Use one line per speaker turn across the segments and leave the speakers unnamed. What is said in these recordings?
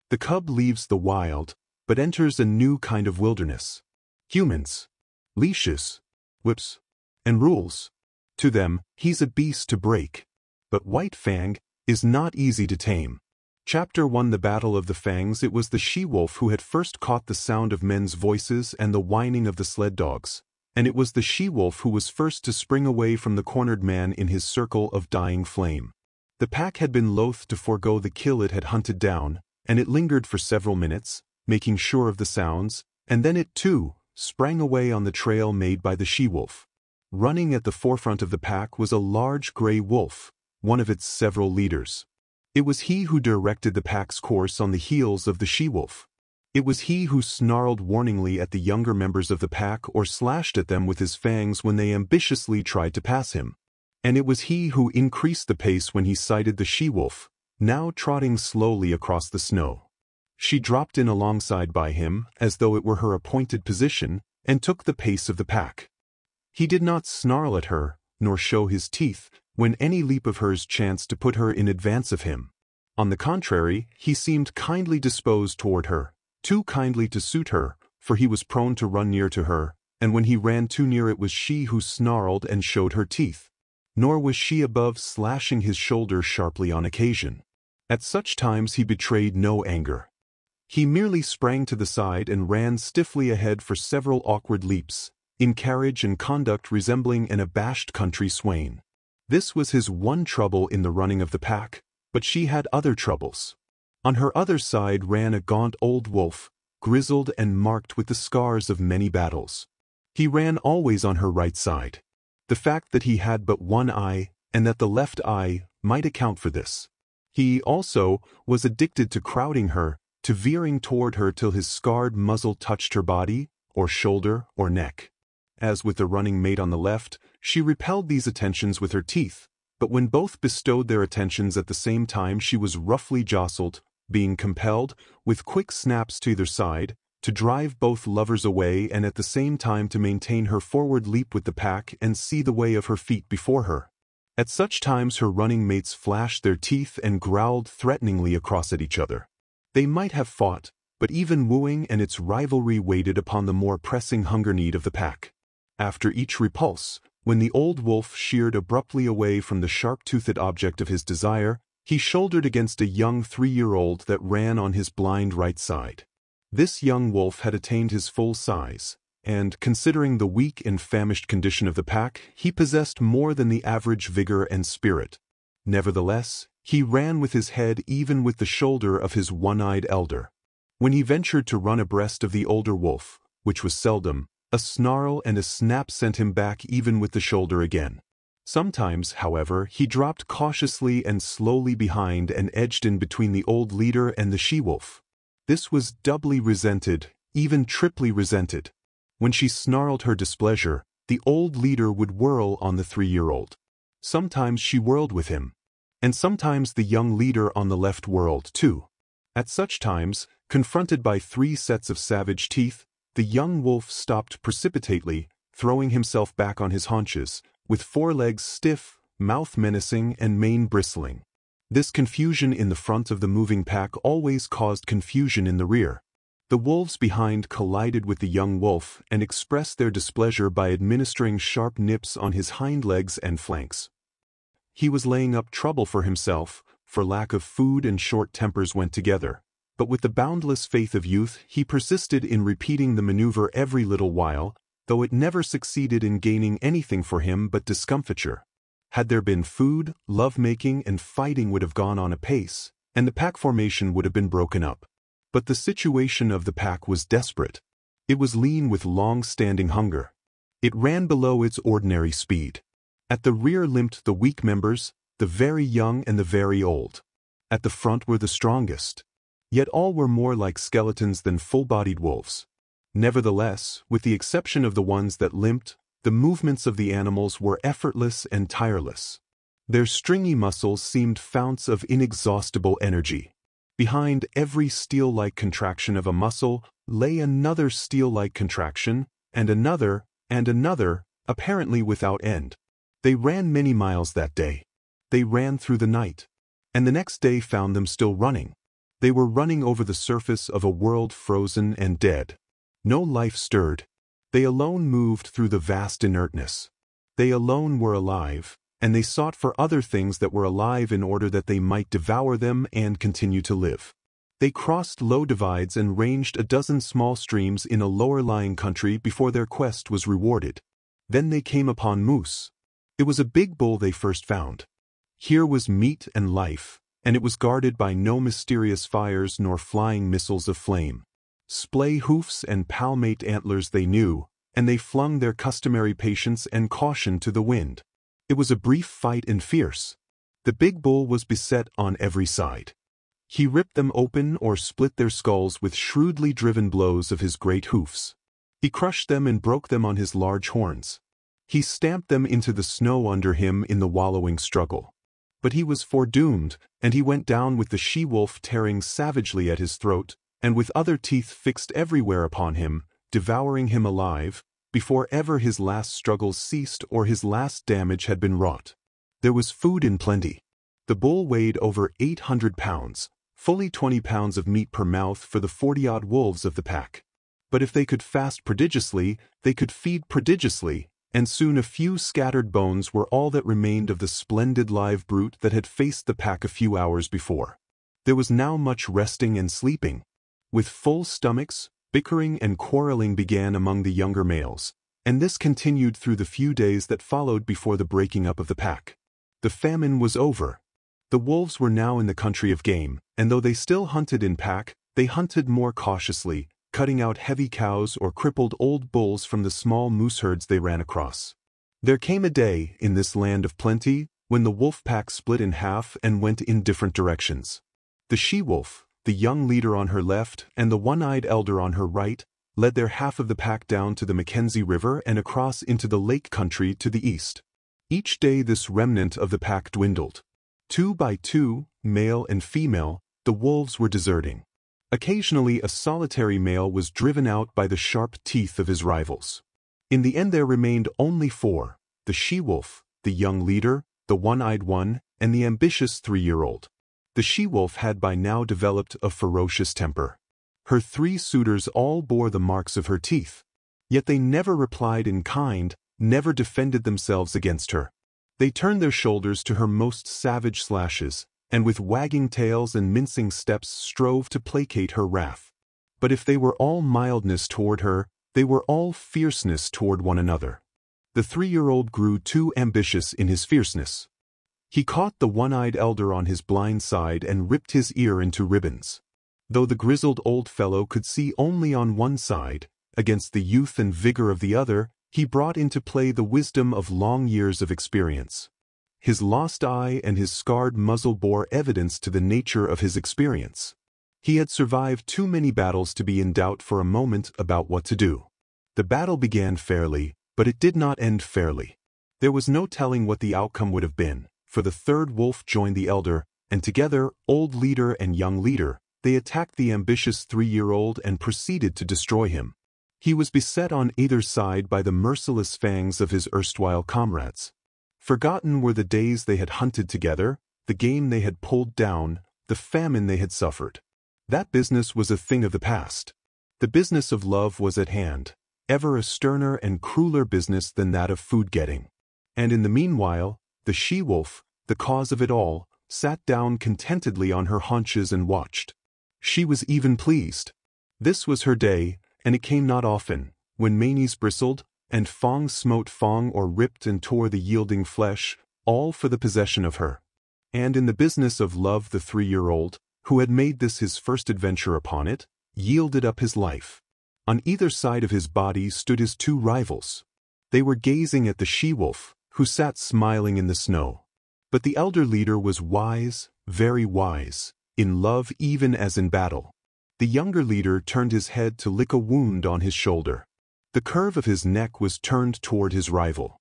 The cub leaves the wild, but enters a new kind of wilderness. Humans. Leashes. Whips. And rules. To them, he's a beast to break. But White Fang is not easy to tame. Chapter 1 The Battle of the Fangs. It was the she-wolf who had first caught the sound of men's voices and the whining of the sled dogs, and it was the she-wolf who was first to spring away from the cornered man in his circle of dying flame. The pack had been loath to forego the kill it had hunted down, and it lingered for several minutes, making sure of the sounds, and then it too sprang away on the trail made by the she-wolf. Running at the forefront of the pack was a large gray wolf, one of its several leaders. It was he who directed the pack's course on the heels of the she-wolf. It was he who snarled warningly at the younger members of the pack or slashed at them with his fangs when they ambitiously tried to pass him. And it was he who increased the pace when he sighted the she-wolf, now trotting slowly across the snow. She dropped in alongside by him, as though it were her appointed position, and took the pace of the pack. He did not snarl at her, nor show his teeth, when any leap of hers chanced to put her in advance of him. On the contrary, he seemed kindly disposed toward her, too kindly to suit her, for he was prone to run near to her, and when he ran too near it was she who snarled and showed her teeth. Nor was she above slashing his shoulder sharply on occasion. At such times he betrayed no anger. He merely sprang to the side and ran stiffly ahead for several awkward leaps, in carriage and conduct resembling an abashed country swain. This was his one trouble in the running of the pack, but she had other troubles. On her other side ran a gaunt old wolf, grizzled and marked with the scars of many battles. He ran always on her right side. The fact that he had but one eye, and that the left eye, might account for this. He, also, was addicted to crowding her, to veering toward her till his scarred muzzle touched her body, or shoulder, or neck. As with the running mate on the left, she repelled these attentions with her teeth, but when both bestowed their attentions at the same time she was roughly jostled, being compelled, with quick snaps to either side, to drive both lovers away and at the same time to maintain her forward leap with the pack and see the way of her feet before her. At such times her running mates flashed their teeth and growled threateningly across at each other. They might have fought, but even wooing and its rivalry waited upon the more pressing hunger need of the pack. After each repulse, when the old wolf sheered abruptly away from the sharp-toothed object of his desire, he shouldered against a young 3-year-old that ran on his blind right side. This young wolf had attained his full size, and, considering the weak and famished condition of the pack, he possessed more than the average vigor and spirit. Nevertheless, he ran with his head even with the shoulder of his one-eyed elder. When he ventured to run abreast of the older wolf, which was seldom, a snarl and a snap sent him back even with the shoulder again. Sometimes, however, he dropped cautiously and slowly behind and edged in between the old leader and the she-wolf. This was doubly resented, even triply resented. When she snarled her displeasure, the old leader would whirl on the 3-year-old. Sometimes she whirled with him, and sometimes the young leader on the left whirled too. At such times, confronted by 3 sets of savage teeth, the young wolf stopped precipitately, throwing himself back on his haunches, with forelegs stiff, mouth menacing and mane bristling. This confusion in the front of the moving pack always caused confusion in the rear. The wolves behind collided with the young wolf and expressed their displeasure by administering sharp nips on his hind legs and flanks. He was laying up trouble for himself, for lack of food and short tempers went together. But with the boundless faith of youth he persisted in repeating the maneuver every little while, though it never succeeded in gaining anything for him but discomfiture. Had there been food, love-making and fighting would have gone on apace, and the pack formation would have been broken up. But the situation of the pack was desperate. It was lean with long-standing hunger. It ran below its ordinary speed. At the rear limped the weak members, the very young and the very old. At the front were the strongest. Yet all were more like skeletons than full-bodied wolves. Nevertheless, with the exception of the ones that limped, the movements of the animals were effortless and tireless. Their stringy muscles seemed founts of inexhaustible energy. Behind every steel-like contraction of a muscle lay another steel-like contraction, and another, apparently without end. They ran many miles that day. They ran through the night. And the next day found them still running. They were running over the surface of a world frozen and dead. No life stirred. They alone moved through the vast inertness. They alone were alive, and they sought for other things that were alive in order that they might devour them and continue to live. They crossed low divides and ranged a dozen small streams in a lower-lying country before their quest was rewarded. Then they came upon moose. It was a big bull they first found. Here was meat and life, and it was guarded by no mysterious fires nor flying missiles of flame. Splay hoofs and palmate antlers they knew, and they flung their customary patience and caution to the wind. It was a brief fight and fierce. The big bull was beset on every side. He ripped them open or split their skulls with shrewdly driven blows of his great hoofs. He crushed them and broke them on his large horns. He stamped them into the snow under him in the wallowing struggle. But he was foredoomed, and he went down with the she-wolf tearing savagely at his throat, and with other teeth fixed everywhere upon him, devouring him alive, before ever his last struggles ceased or his last damage had been wrought. There was food in plenty. The bull weighed over 800 pounds, fully 20 pounds of meat per mouth for the 40-odd wolves of the pack. But if they could fast prodigiously, they could feed prodigiously, and soon a few scattered bones were all that remained of the splendid live brute that had faced the pack a few hours before. There was now much resting and sleeping. With full stomachs, bickering and quarreling began among the younger males, and this continued through the few days that followed before the breaking up of the pack. The famine was over. The wolves were now in the country of game, and though they still hunted in pack, they hunted more cautiously, cutting out heavy cows or crippled old bulls from the small moose herds they ran across. There came a day, in this land of plenty, when the wolf pack split in half and went in different directions. The she-wolf, the young leader on her left and the one-eyed elder on her right, led their half of the pack down to the Mackenzie River and across into the lake country to the east. Each day this remnant of the pack dwindled. 2 by 2, male and female, the wolves were deserting. Occasionally a solitary male was driven out by the sharp teeth of his rivals. In the end there remained only 4, the she-wolf, the young leader, the one-eyed one, and the ambitious 3-year-old. The she-wolf had by now developed a ferocious temper. Her 3 suitors all bore the marks of her teeth. Yet they never replied in kind, never defended themselves against her. They turned their shoulders to her most savage slashes, and with wagging tails and mincing steps strove to placate her wrath. But if they were all mildness toward her, they were all fierceness toward one another. The 3-year-old grew too ambitious in his fierceness. He caught the one-eyed elder on his blind side and ripped his ear into ribbons. Though the grizzled old fellow could see only on one side, against the youth and vigor of the other, he brought into play the wisdom of long years of experience. His lost eye and his scarred muzzle bore evidence to the nature of his experience. He had survived too many battles to be in doubt for a moment about what to do. The battle began fairly, but it did not end fairly. There was no telling what the outcome would have been, for the third wolf joined the elder, and together, old leader and young leader, they attacked the ambitious 3-year-old and proceeded to destroy him. He was beset on either side by the merciless fangs of his erstwhile comrades. Forgotten were the days they had hunted together, the game they had pulled down, the famine they had suffered. That business was a thing of the past. The business of love was at hand, ever a sterner and crueler business than that of food-getting. And in the meanwhile, the she-wolf, the cause of it all, sat down contentedly on her haunches and watched. She was even pleased. This was her day, and it came not often, when manes bristled, and Fang smote Fang or ripped and tore the yielding flesh, all for the possession of her. And in the business of love the 3-year-old, who had made this his first adventure upon it, yielded up his life. On either side of his body stood his 2 rivals. They were gazing at the she-wolf, who sat smiling in the snow. But the elder leader was wise, very wise, in love even as in battle. The younger leader turned his head to lick a wound on his shoulder. The curve of his neck was turned toward his rival.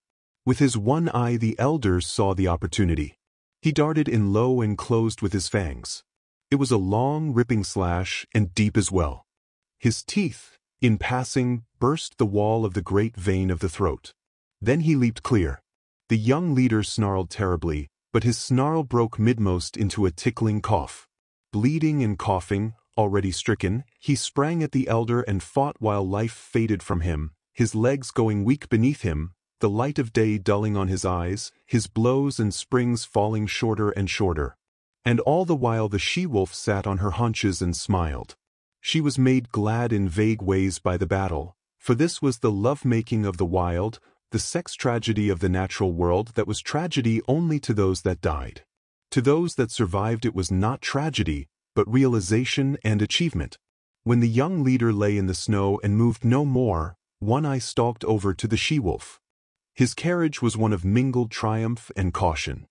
With his one eye the elder saw the opportunity. He darted in low and closed with his fangs. It was a long, ripping slash, and deep as well. His teeth, in passing, burst the wall of the great vein of the throat. Then he leaped clear. The young leader snarled terribly, but his snarl broke midmost into a tickling cough. Bleeding and coughing, already stricken, he sprang at the elder and fought while life faded from him, his legs going weak beneath him, the light of day dulling on his eyes, his blows and springs falling shorter and shorter. And all the while the she-wolf sat on her haunches and smiled. She was made glad in vague ways by the battle, for this was the love-making of the wild, the sex tragedy of the natural world that was tragedy only to those that died. To those that survived it was not tragedy, but realization and achievement. When the young leader lay in the snow and moved no more, One-Eye stalked over to the she-wolf. His carriage was one of mingled triumph and caution.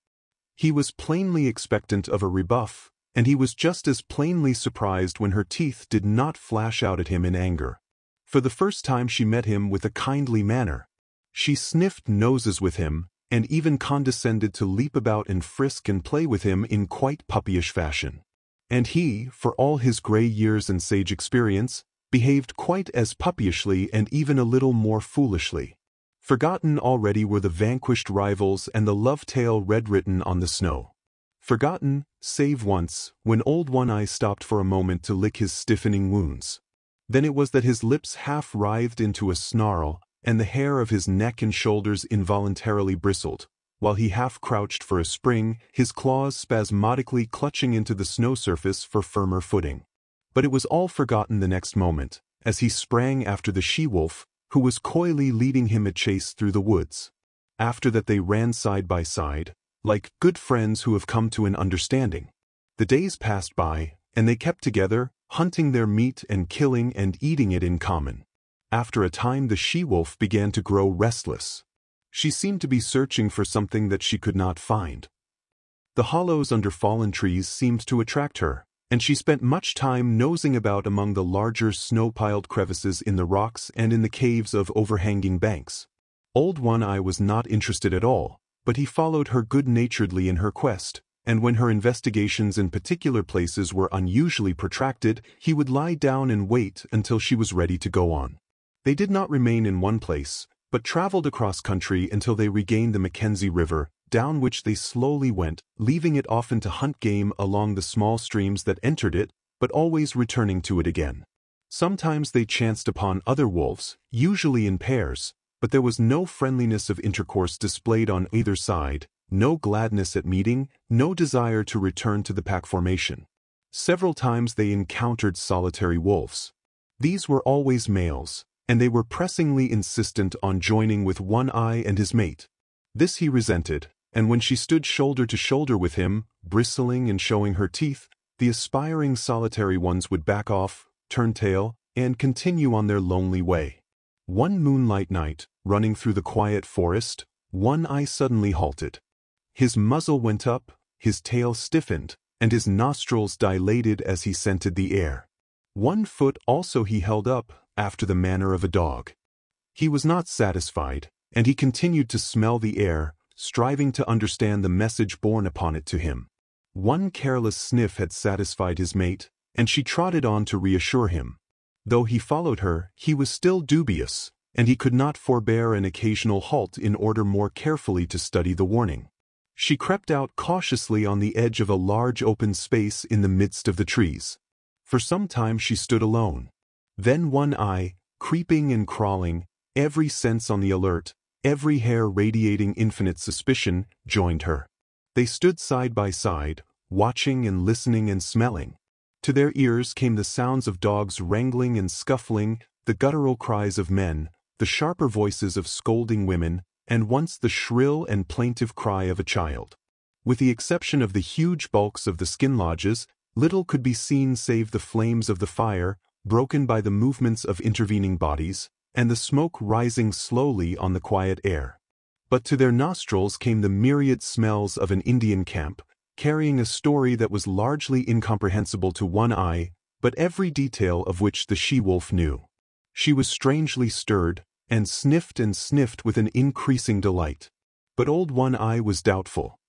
He was plainly expectant of a rebuff, and he was just as plainly surprised when her teeth did not flash out at him in anger. For the first time she met him with a kindly manner. She sniffed noses with him, and even condescended to leap about and frisk and play with him in quite puppyish fashion. And he, for all his gray years and sage experience, behaved quite as puppyishly and even a little more foolishly. Forgotten already were the vanquished rivals and the love tale red-written on the snow. Forgotten, save once, when old One-Eye stopped for a moment to lick his stiffening wounds. Then it was that his lips half writhed into a snarl, and the hair of his neck and shoulders involuntarily bristled, while he half crouched for a spring, his claws spasmodically clutching into the snow surface for firmer footing. But it was all forgotten the next moment, as he sprang after the she-wolf, who was coyly leading him a chase through the woods. After that they ran side by side, like good friends who have come to an understanding. The days passed by, and they kept together, hunting their meat and killing and eating it in common. After a time the she-wolf began to grow restless. She seemed to be searching for something that she could not find. The hollows under fallen trees seemed to attract her, and she spent much time nosing about among the larger snow-piled crevices in the rocks and in the caves of overhanging banks. Old One-Eye was not interested at all, but he followed her good-naturedly in her quest, and when her investigations in particular places were unusually protracted, he would lie down and wait until she was ready to go on. They did not remain in one place, but traveled across country until they regained the Mackenzie River, down which they slowly went, leaving it often to hunt game along the small streams that entered it, but always returning to it again. Sometimes they chanced upon other wolves, usually in pairs, but there was no friendliness of intercourse displayed on either side, no gladness at meeting, no desire to return to the pack formation. Several times they encountered solitary wolves. These were always males, and they were pressingly insistent on joining with One-Eye and his mate. This he resented, and when she stood shoulder to shoulder with him, bristling and showing her teeth, the aspiring solitary ones would back off, turn tail, and continue on their lonely way. One moonlight night, running through the quiet forest, One-Eye suddenly halted. His muzzle went up, his tail stiffened, and his nostrils dilated as he scented the air. One foot also he held up, after the manner of a dog. He was not satisfied, and he continued to smell the air, striving to understand the message borne upon it to him. One careless sniff had satisfied his mate, and she trotted on to reassure him. Though he followed her, he was still dubious, and he could not forbear an occasional halt in order more carefully to study the warning. She crept out cautiously on the edge of a large open space in the midst of the trees. For some time she stood alone. Then One-Eye, creeping and crawling, every sense on the alert, every hair radiating infinite suspicion, joined her. They stood side by side, watching and listening and smelling. To their ears came the sounds of dogs wrangling and scuffling, the guttural cries of men, the sharper voices of scolding women, and once the shrill and plaintive cry of a child. With the exception of the huge bulks of the skin lodges, little could be seen save the flames of the fire, broken by the movements of intervening bodies, and the smoke rising slowly on the quiet air. But to their nostrils came the myriad smells of an Indian camp, carrying a story that was largely incomprehensible to One-Eye, but every detail of which the she-wolf knew. She was strangely stirred, and sniffed with an increasing delight. But old One-Eye was doubtful.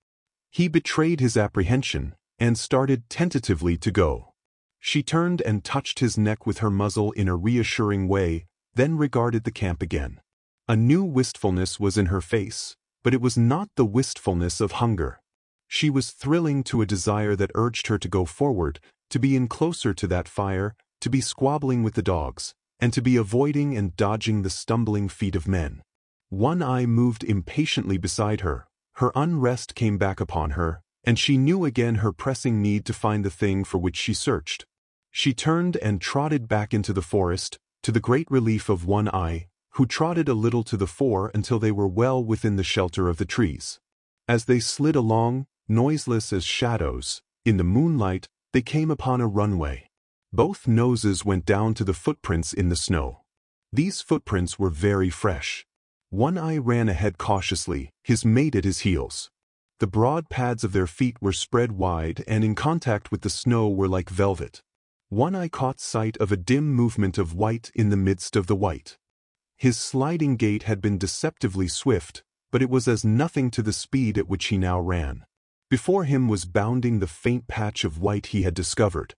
He betrayed his apprehension, and started tentatively to go. She turned and touched his neck with her muzzle in a reassuring way, then regarded the camp again. A new wistfulness was in her face, but it was not the wistfulness of hunger. She was thrilling to a desire that urged her to go forward, to be in closer to that fire, to be squabbling with the dogs, and to be avoiding and dodging the stumbling feet of men. One Eye moved impatiently beside her. Her unrest came back upon her, and she knew again her pressing need to find the thing for which she searched. She turned and trotted back into the forest, to the great relief of One Eye, who trotted a little to the fore until they were well within the shelter of the trees. As they slid along, noiseless as shadows, in the moonlight, they came upon a runway. Both noses went down to the footprints in the snow. These footprints were very fresh. One Eye ran ahead cautiously, his mate at his heels. The broad pads of their feet were spread wide and in contact with the snow were like velvet. One Eye caught sight of a dim movement of white in the midst of the white. His sliding gait had been deceptively swift, but it was as nothing to the speed at which he now ran. Before him was bounding the faint patch of white he had discovered.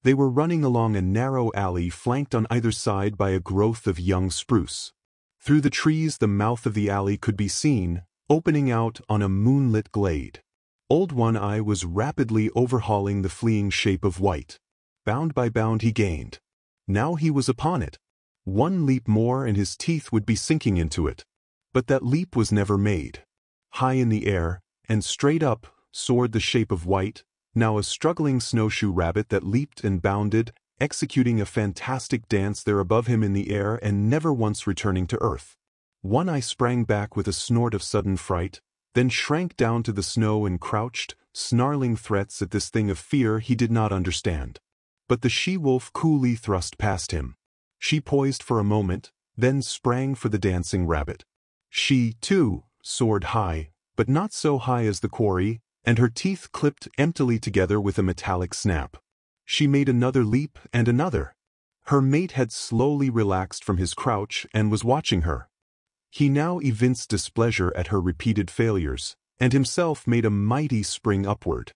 They were running along a narrow alley flanked on either side by a growth of young spruce. Through the trees the mouth of the alley could be seen, opening out on a moonlit glade. Old One Eye was rapidly overhauling the fleeing shape of white. Bound by bound he gained. Now he was upon it. One leap more and his teeth would be sinking into it. But that leap was never made. High in the air, and straight up, soared the shape of white, now a struggling snowshoe rabbit that leaped and bounded, executing a fantastic dance there above him in the air and never once returning to earth. One Eye sprang back with a snort of sudden fright, then shrank down to the snow and crouched, snarling threats at this thing of fear he did not understand. But the she-wolf coolly thrust past him. She poised for a moment, then sprang for the dancing rabbit. She, too, soared high, but not so high as the quarry, and her teeth clipped emptily together with a metallic snap. She made another leap and another. Her mate had slowly relaxed from his crouch and was watching her. He now evinced displeasure at her repeated failures, and himself made a mighty spring upward.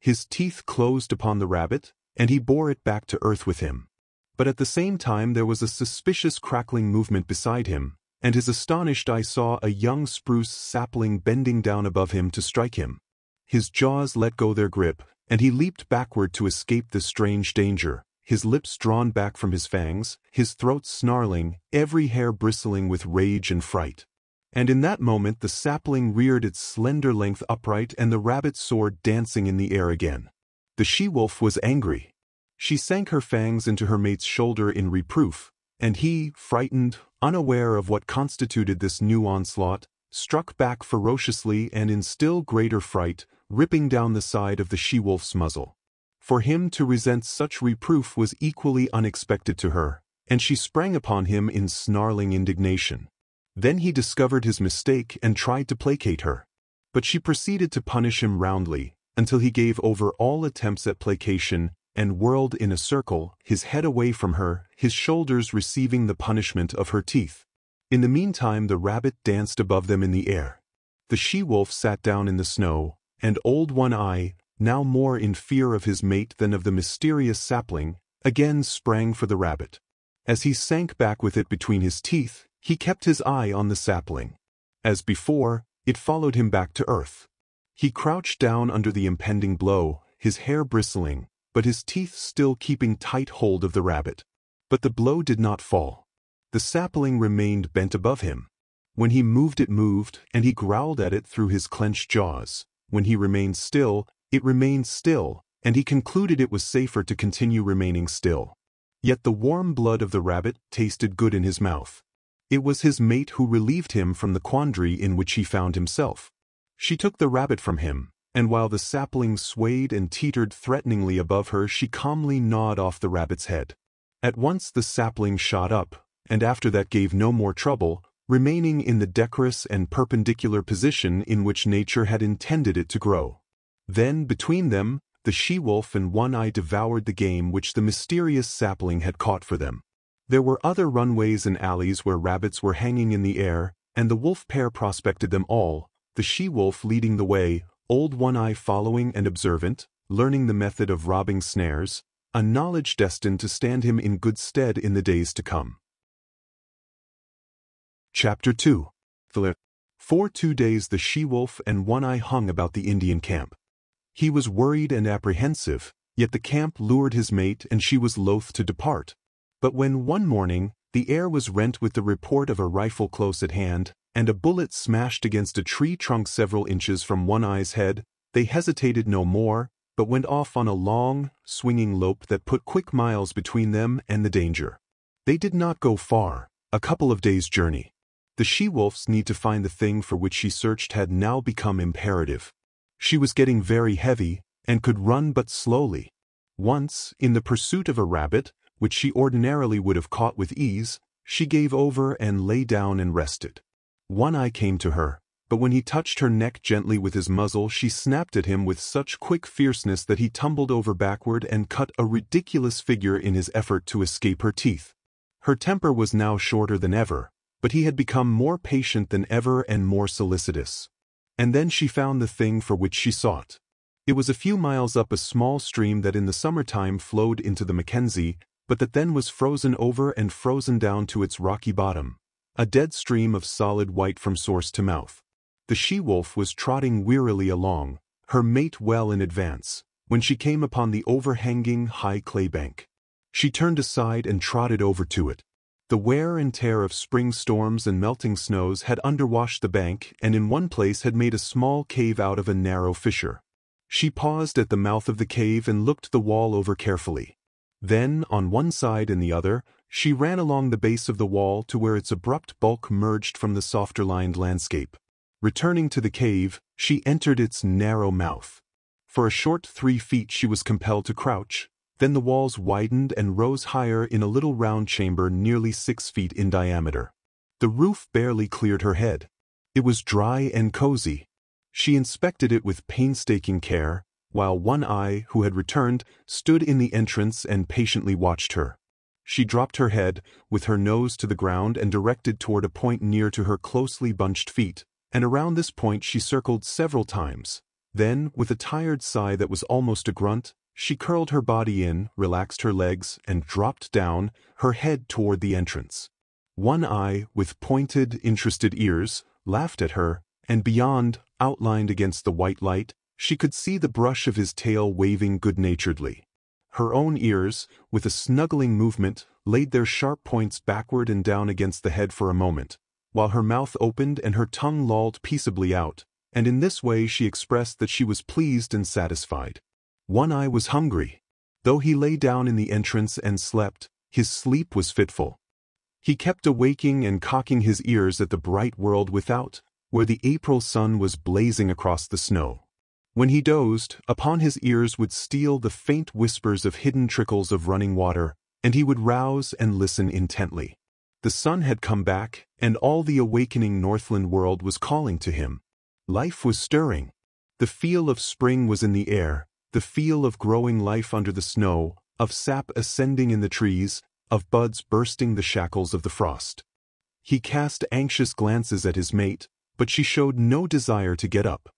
His teeth closed upon the rabbit, and he bore it back to earth with him. But at the same time there was a suspicious crackling movement beside him, and his astonished eye saw a young spruce sapling bending down above him to strike him. His jaws let go their grip, and he leaped backward to escape this strange danger, his lips drawn back from his fangs, his throat snarling, every hair bristling with rage and fright. And in that moment the sapling reared its slender length upright and the rabbit soared dancing in the air again. The she-wolf was angry. She sank her fangs into her mate's shoulder in reproof, and he, frightened, unaware of what constituted this new onslaught, struck back ferociously and in still greater fright, ripping down the side of the she-wolf's muzzle. For him to resent such reproof was equally unexpected to her, and she sprang upon him in snarling indignation. Then he discovered his mistake and tried to placate her. But she proceeded to punish him roundly, until he gave over all attempts at placation and whirled in a circle, his head away from her, his shoulders receiving the punishment of her teeth. In the meantime the rabbit danced above them in the air. The she-wolf sat down in the snow, and Old One Eye, now more in fear of his mate than of the mysterious sapling, again sprang for the rabbit. As he sank back with it between his teeth, he kept his eye on the sapling. As before, it followed him back to earth. He crouched down under the impending blow, his hair bristling, but his teeth still keeping tight hold of the rabbit. But the blow did not fall. The sapling remained bent above him. When he moved it moved, and he growled at it through his clenched jaws. When he remained still, it remained still, and he concluded it was safer to continue remaining still. Yet the warm blood of the rabbit tasted good in his mouth. It was his mate who relieved him from the quandary in which he found himself. She took the rabbit from him, and while the sapling swayed and teetered threateningly above her she calmly gnawed off the rabbit's head. At once the sapling shot up, and after that gave no more trouble, remaining in the decorous and perpendicular position in which nature had intended it to grow. Then, between them, the she-wolf and One Eye devoured the game which the mysterious sapling had caught for them. There were other runways and alleys where rabbits were hanging in the air, and the wolf pair prospected them all, the she-wolf leading the way, Old One Eye following and observant, learning the method of robbing snares, a knowledge destined to stand him in good stead in the days to come. Chapter 2. For 2 days the she-wolf and One Eye hung about the Indian camp. He was worried and apprehensive, Yet the camp lured his mate and she was loath to depart. But when one morning, the air was rent with the report of a rifle close at hand, and a bullet smashed against a tree trunk several inches from One-Eye's head, they hesitated no more, but went off on a long, swinging lope that put quick miles between them and the danger. They did not go far, a couple of days' journey. The she-wolf's need to find the thing for which she searched had now become imperative. She was getting very heavy, and could run but slowly. Once, in the pursuit of a rabbit, which she ordinarily would have caught with ease, she gave over and lay down and rested. One-Eye came to her, but when he touched her neck gently with his muzzle she snapped at him with such quick fierceness that he tumbled over backward and cut a ridiculous figure in his effort to escape her teeth. Her temper was now shorter than ever, but he had become more patient than ever and more solicitous. And then she found the thing for which she sought. It was a few miles up a small stream that in the summertime flowed into the Mackenzie, but that then was frozen over and frozen down to its rocky bottom, a dead stream of solid white from source to mouth. The she-wolf was trotting wearily along, her mate well in advance, when she came upon the overhanging high clay bank. She turned aside and trotted over to it. The wear and tear of spring storms and melting snows had underwashed the bank and in one place had made a small cave out of a narrow fissure. She paused at the mouth of the cave and looked the wall over carefully. Then, on one side and the other, she ran along the base of the wall to where its abrupt bulk merged from the softer-lined landscape. Returning to the cave, she entered its narrow mouth. For a short 3 feet she was compelled to crouch, then the walls widened and rose higher in a little round chamber nearly 6 feet in diameter. The roof barely cleared her head. It was dry and cozy. She inspected it with painstaking care, while One-Eye, who had returned, stood in the entrance and patiently watched her. She dropped her head, with her nose to the ground and directed toward a point near to her closely bunched feet, and around this point she circled several times. Then, with a tired sigh that was almost a grunt, she curled her body in, relaxed her legs, and dropped down, her head toward the entrance. One-Eye, with pointed, interested ears, laughed at her, and beyond, outlined against the white light, she could see the brush of his tail waving good-naturedly. Her own ears, with a snuggling movement, laid their sharp points backward and down against the head for a moment, while her mouth opened and her tongue lolled peaceably out, and in this way she expressed that she was pleased and satisfied. One-Eye was hungry. Though he lay down in the entrance and slept, his sleep was fitful. He kept awaking and cocking his ears at the bright world without, where the April sun was blazing across the snow. When he dozed, upon his ears would steal the faint whispers of hidden trickles of running water, and he would rouse and listen intently. The sun had come back, and all the awakening Northland world was calling to him. Life was stirring. The feel of spring was in the air, the feel of growing life under the snow, of sap ascending in the trees, of buds bursting the shackles of the frost. He cast anxious glances at his mate, but she showed no desire to get up.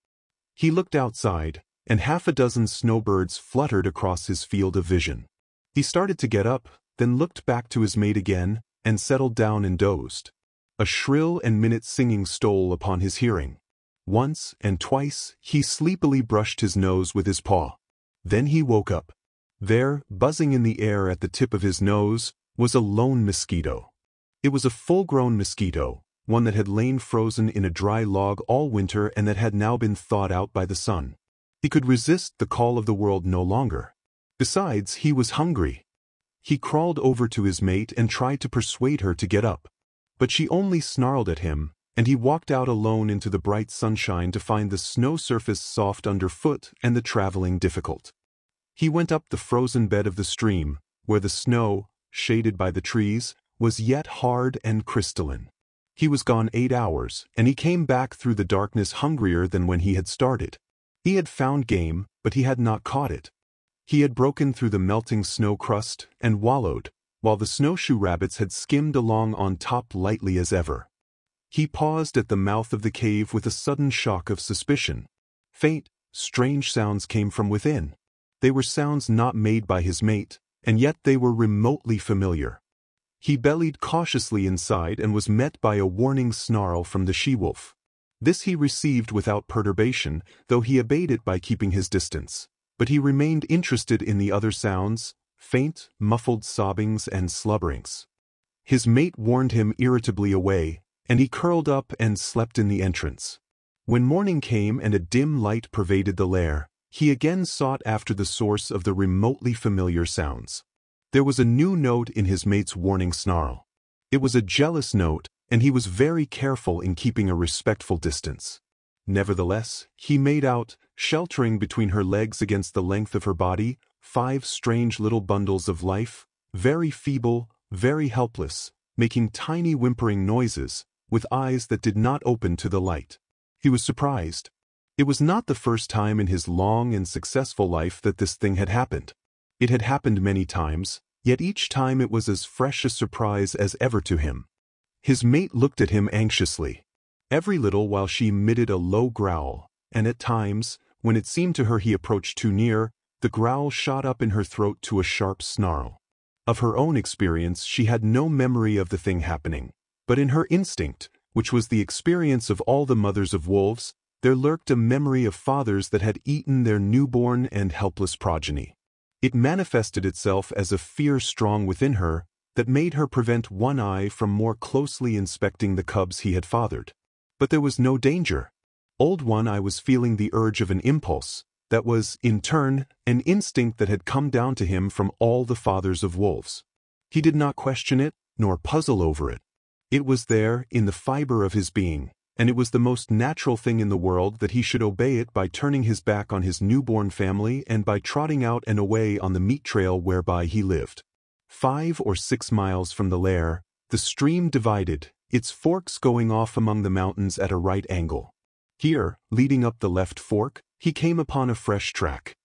He looked outside, and 6 snowbirds fluttered across his field of vision. He started to get up, then looked back to his mate again, and settled down and dozed. A shrill and minute singing stole upon his hearing. Once and twice he sleepily brushed his nose with his paw. Then he woke up. There, buzzing in the air at the tip of his nose, was a lone mosquito. It was a full-grown mosquito, one that had lain frozen in a dry log all winter and that had now been thawed out by the sun. He could resist the call of the world no longer. Besides, he was hungry. He crawled over to his mate and tried to persuade her to get up. But she only snarled at him, and he walked out alone into the bright sunshine to find the snow surface soft underfoot and the traveling difficult. He went up the frozen bed of the stream, where the snow, shaded by the trees, was yet hard and crystalline. He was gone 8 hours, and he came back through the darkness hungrier than when he had started. He had found game, but he had not caught it. He had broken through the melting snow crust and wallowed, while the snowshoe rabbits had skimmed along on top lightly as ever. He paused at the mouth of the cave with a sudden shock of suspicion. Faint, strange sounds came from within. They were sounds not made by his mate, and yet they were remotely familiar. He bellied cautiously inside and was met by a warning snarl from the she-wolf. This he received without perturbation, though he obeyed it by keeping his distance. but he remained interested in the other sounds, faint, muffled sobbings and slubberings. His mate warned him irritably away, and he curled up and slept in the entrance. When morning came and a dim light pervaded the lair, he again sought after the source of the remotely familiar sounds. There was a new note in his mate's warning snarl. It was a jealous note, and he was very careful in keeping a respectful distance. Nevertheless, he made out, sheltering between her legs against the length of her body, 5 strange little bundles of life, very feeble, very helpless, making tiny whimpering noises, with eyes that did not open to the light. He was surprised. It was not the first time in his long and successful life that this thing had happened. It had happened many times, yet each time it was as fresh a surprise as ever to him. His mate looked at him anxiously. Every little while she emitted a low growl, and at times, when it seemed to her he approached too near, the growl shot up in her throat to a sharp snarl. Of her own experience she had no memory of the thing happening, but in her instinct, which was the experience of all the mothers of wolves, there lurked a memory of fathers that had eaten their newborn and helpless progeny. It manifested itself as a fear strong within her that made her prevent One Eye from more closely inspecting the cubs he had fathered. But there was no danger. Old One Eye was feeling the urge of an impulse that was, in turn, an instinct that had come down to him from all the fathers of wolves. He did not question it, nor puzzle over it. It was there, in the fiber of his being, and it was the most natural thing in the world that he should obey it by turning his back on his newborn family and by trotting out and away on the meat trail whereby he lived. 5 or 6 miles from the lair, the stream divided, its forks going off among the mountains at a right angle. Here, leading up the left fork, he came upon a fresh track.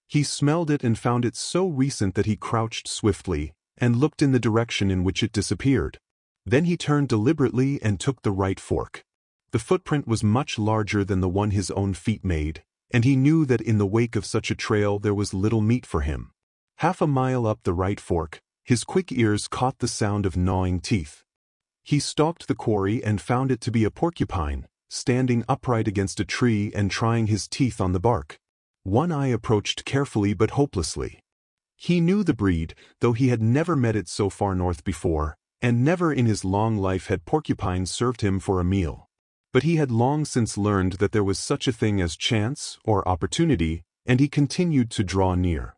He smelled it and found it so recent that he crouched swiftly and looked in the direction in which it disappeared. Then he turned deliberately and took the right fork. The footprint was much larger than the one his own feet made, and he knew that in the wake of such a trail there was little meat for him. Half a mile up the right fork, his quick ears caught the sound of gnawing teeth. He stalked the quarry and found it to be a porcupine, standing upright against a tree and trying his teeth on the bark. One Eye approached carefully but hopelessly. He knew the breed, though he had never met it so far north before, and never in his long life had porcupines served him for a meal. But he had long since learned that there was such a thing as chance or opportunity, and he continued to draw near.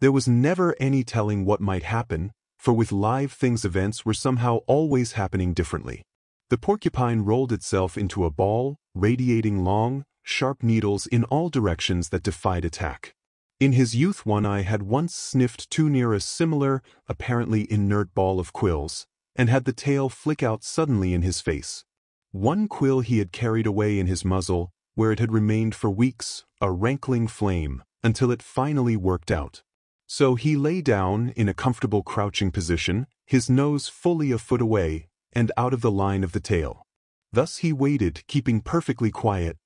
There was never any telling what might happen, for with live things events were somehow always happening differently. The porcupine rolled itself into a ball, radiating long, sharp needles in all directions that defied attack. In his youth One Eye had once sniffed too near a similar, apparently inert ball of quills, and had the tail flick out suddenly in his face. One quill he had carried away in his muzzle, where it had remained for weeks, a rankling flame, until it finally worked out. So he lay down in a comfortable crouching position, his nose fully a foot away, and out of the line of the tail. Thus he waited, keeping perfectly quiet.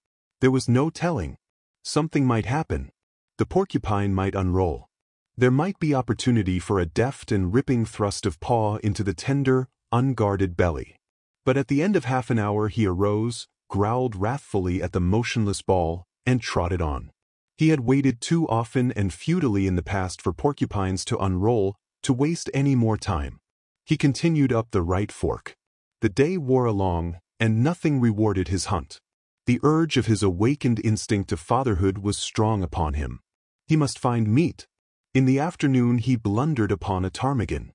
There was no telling. Something might happen. The porcupine might unroll. There might be opportunity for a deft and ripping thrust of paw into the tender, unguarded belly. But at the end of half an hour he arose, growled wrathfully at the motionless ball, and trotted on. He had waited too often and futilely in the past for porcupines to unroll, to waste any more time. He continued up the right fork. The day wore along, and nothing rewarded his hunt. The urge of his awakened instinct of fatherhood was strong upon him. He must find meat. In the afternoon he blundered upon a ptarmigan.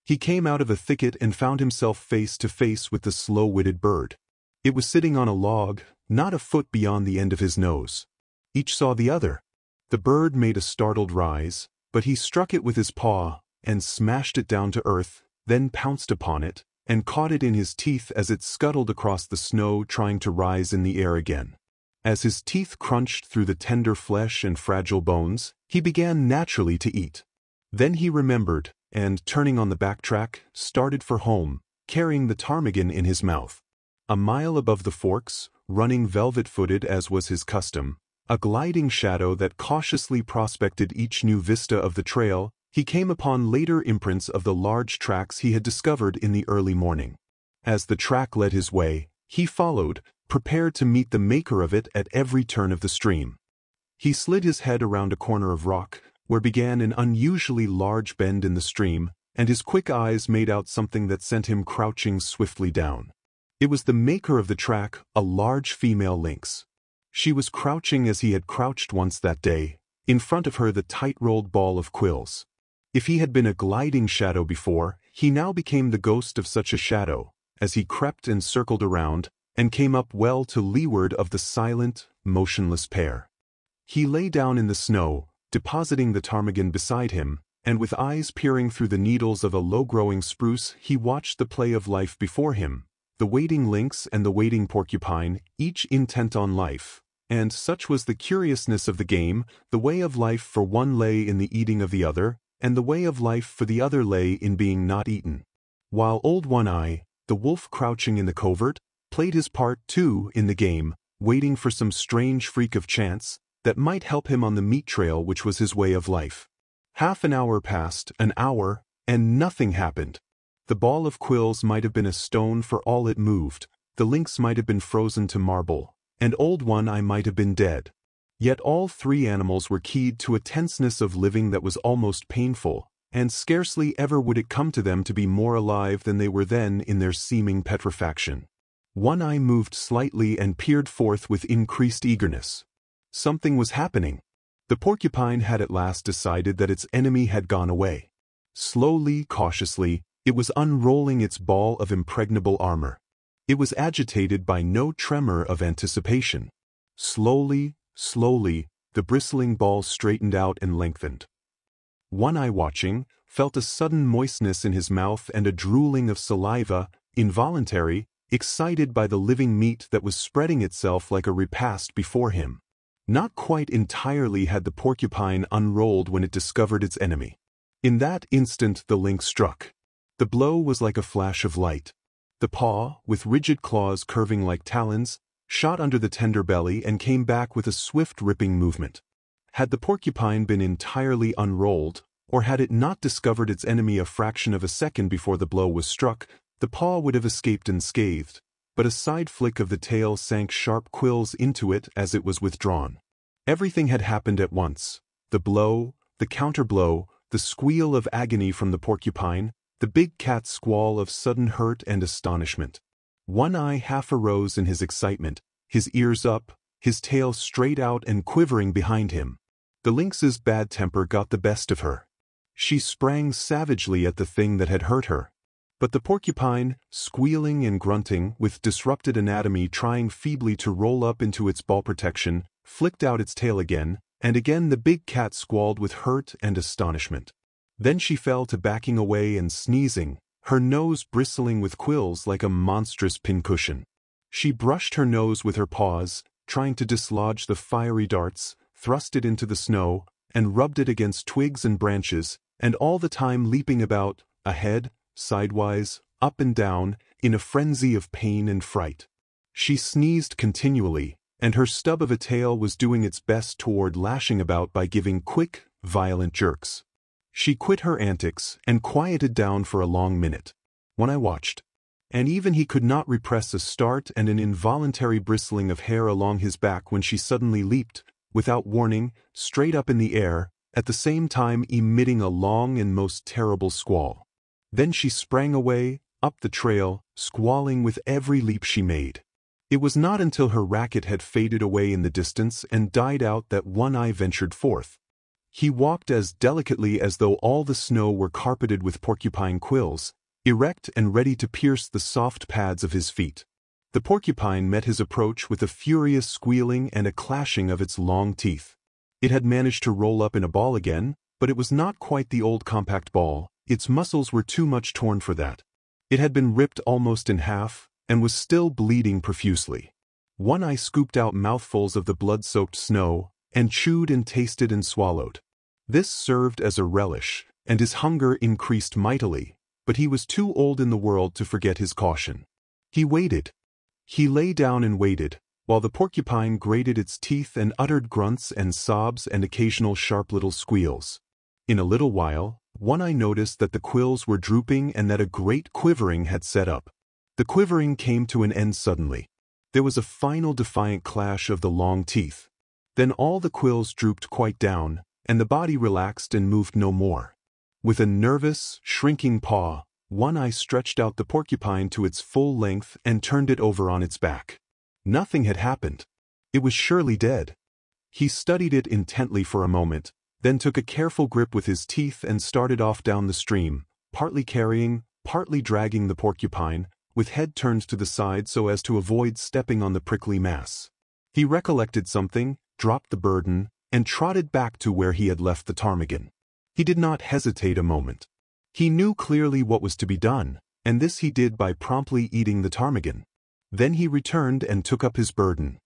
He came out of a thicket and found himself face to face with the slow-witted bird. It was sitting on a log, not a foot beyond the end of his nose. Each saw the other. The bird made a startled rise, but he struck it with his paw, and smashed it down to earth, then pounced upon it, and caught it in his teeth as it scuttled across the snow trying to rise in the air again. As his teeth crunched through the tender flesh and fragile bones, he began naturally to eat. Then he remembered, and, turning on the backtrack, started for home, carrying the ptarmigan in his mouth. A mile above the forks, running velvet-footed as was his custom, a gliding shadow that cautiously prospected each new vista of the trail, he came upon later imprints of the large tracks he had discovered in the early morning. As the track led his way, he followed, prepared to meet the maker of it at every turn of the stream. He slid his head around a corner of rock, where began an unusually large bend in the stream, and his quick eyes made out something that sent him crouching swiftly down. It was the maker of the track, a large female lynx. She was crouching as he had crouched once that day, in front of her the tight-rolled ball of quills. If he had been a gliding shadow before, he now became the ghost of such a shadow, as he crept and circled around, and came up well to leeward of the silent, motionless pair. He lay down in the snow, depositing the ptarmigan beside him, and with eyes peering through the needles of a low-growing spruce he watched the play of life before him, the waiting lynx and the waiting porcupine, each intent on life. And such was the curiousness of the game, the way of life for one lay in the eating of the other, and the way of life for the other lay in being not eaten. While Old One-Eye, the wolf crouching in the covert, played his part too in the game, waiting for some strange freak of chance that might help him on the meat trail which was his way of life. Half an hour passed, an hour, and nothing happened. The ball of quills might have been a stone for all it moved, the lynx might have been frozen to marble, and Old One-Eye might have been dead. Yet all three animals were keyed to a tenseness of living that was almost painful, and scarcely ever would it come to them to be more alive than they were then in their seeming petrifaction. One-Eye moved slightly and peered forth with increased eagerness. Something was happening. The porcupine had at last decided that its enemy had gone away. Slowly, cautiously, it was unrolling its ball of impregnable armor. It was agitated by no tremor of anticipation. Slowly, slowly, the bristling ball straightened out and lengthened. One-Eye, watching, felt a sudden moistness in his mouth and a drooling of saliva, involuntary, excited by the living meat that was spreading itself like a repast before him. Not quite entirely had the porcupine unrolled when it discovered its enemy. In that instant the lynx struck. The blow was like a flash of light. The paw, with rigid claws curving like talons, shot under the tender belly and came back with a swift ripping movement. Had the porcupine been entirely unrolled, or had it not discovered its enemy a fraction of a second before the blow was struck, the paw would have escaped unscathed, but a side flick of the tail sank sharp quills into it as it was withdrawn. Everything had happened at once. The blow, the counter-blow, the squeal of agony from the porcupine, the big cat's squall of sudden hurt and astonishment. One-Eye half arose in his excitement, his ears up, his tail straight out and quivering behind him. The lynx's bad temper got the best of her. She sprang savagely at the thing that had hurt her. But the porcupine, squealing and grunting, with disrupted anatomy trying feebly to roll up into its ball protection, flicked out its tail again, and again the big cat squalled with hurt and astonishment. Then she fell to backing away and sneezing, her nose bristling with quills like a monstrous pincushion. She brushed her nose with her paws, trying to dislodge the fiery darts, thrust it into the snow, and rubbed it against twigs and branches, and all the time leaping about, ahead, sidewise, up and down, in a frenzy of pain and fright. She sneezed continually, and her stub of a tail was doing its best toward lashing about by giving quick, violent jerks. She quit her antics and quieted down for a long minute. One-Eye watched, and even he could not repress a start and an involuntary bristling of hair along his back when she suddenly leaped, without warning, straight up in the air, at the same time emitting a long and most terrible squall. Then she sprang away, up the trail, squalling with every leap she made. It was not until her racket had faded away in the distance and died out that One-Eye ventured forth. He walked as delicately as though all the snow were carpeted with porcupine quills, erect and ready to pierce the soft pads of his feet. The porcupine met his approach with a furious squealing and a clashing of its long teeth. It had managed to roll up in a ball again, but it was not quite the old compact ball. Its muscles were too much torn for that. It had been ripped almost in half, and was still bleeding profusely. One-Eye scooped out mouthfuls of the blood-soaked snow, and chewed and tasted and swallowed. This served as a relish, and his hunger increased mightily, but he was too old in the world to forget his caution. He waited. He lay down and waited, while the porcupine grated its teeth and uttered grunts and sobs and occasional sharp little squeals. In a little while, One-Eye noticed that the quills were drooping and that a great quivering had set up. The quivering came to an end suddenly. There was a final defiant clash of the long teeth. Then all the quills drooped quite down, and the body relaxed and moved no more. With a nervous, shrinking paw, One Eye stretched out the porcupine to its full length and turned it over on its back. Nothing had happened. It was surely dead. He studied it intently for a moment, then took a careful grip with his teeth and started off down the stream, partly carrying, partly dragging the porcupine, with head turned to the side so as to avoid stepping on the prickly mass. He recollected something, dropped the burden, and trotted back to where he had left the ptarmigan. He did not hesitate a moment. He knew clearly what was to be done, and this he did by promptly eating the ptarmigan. Then he returned and took up his burden.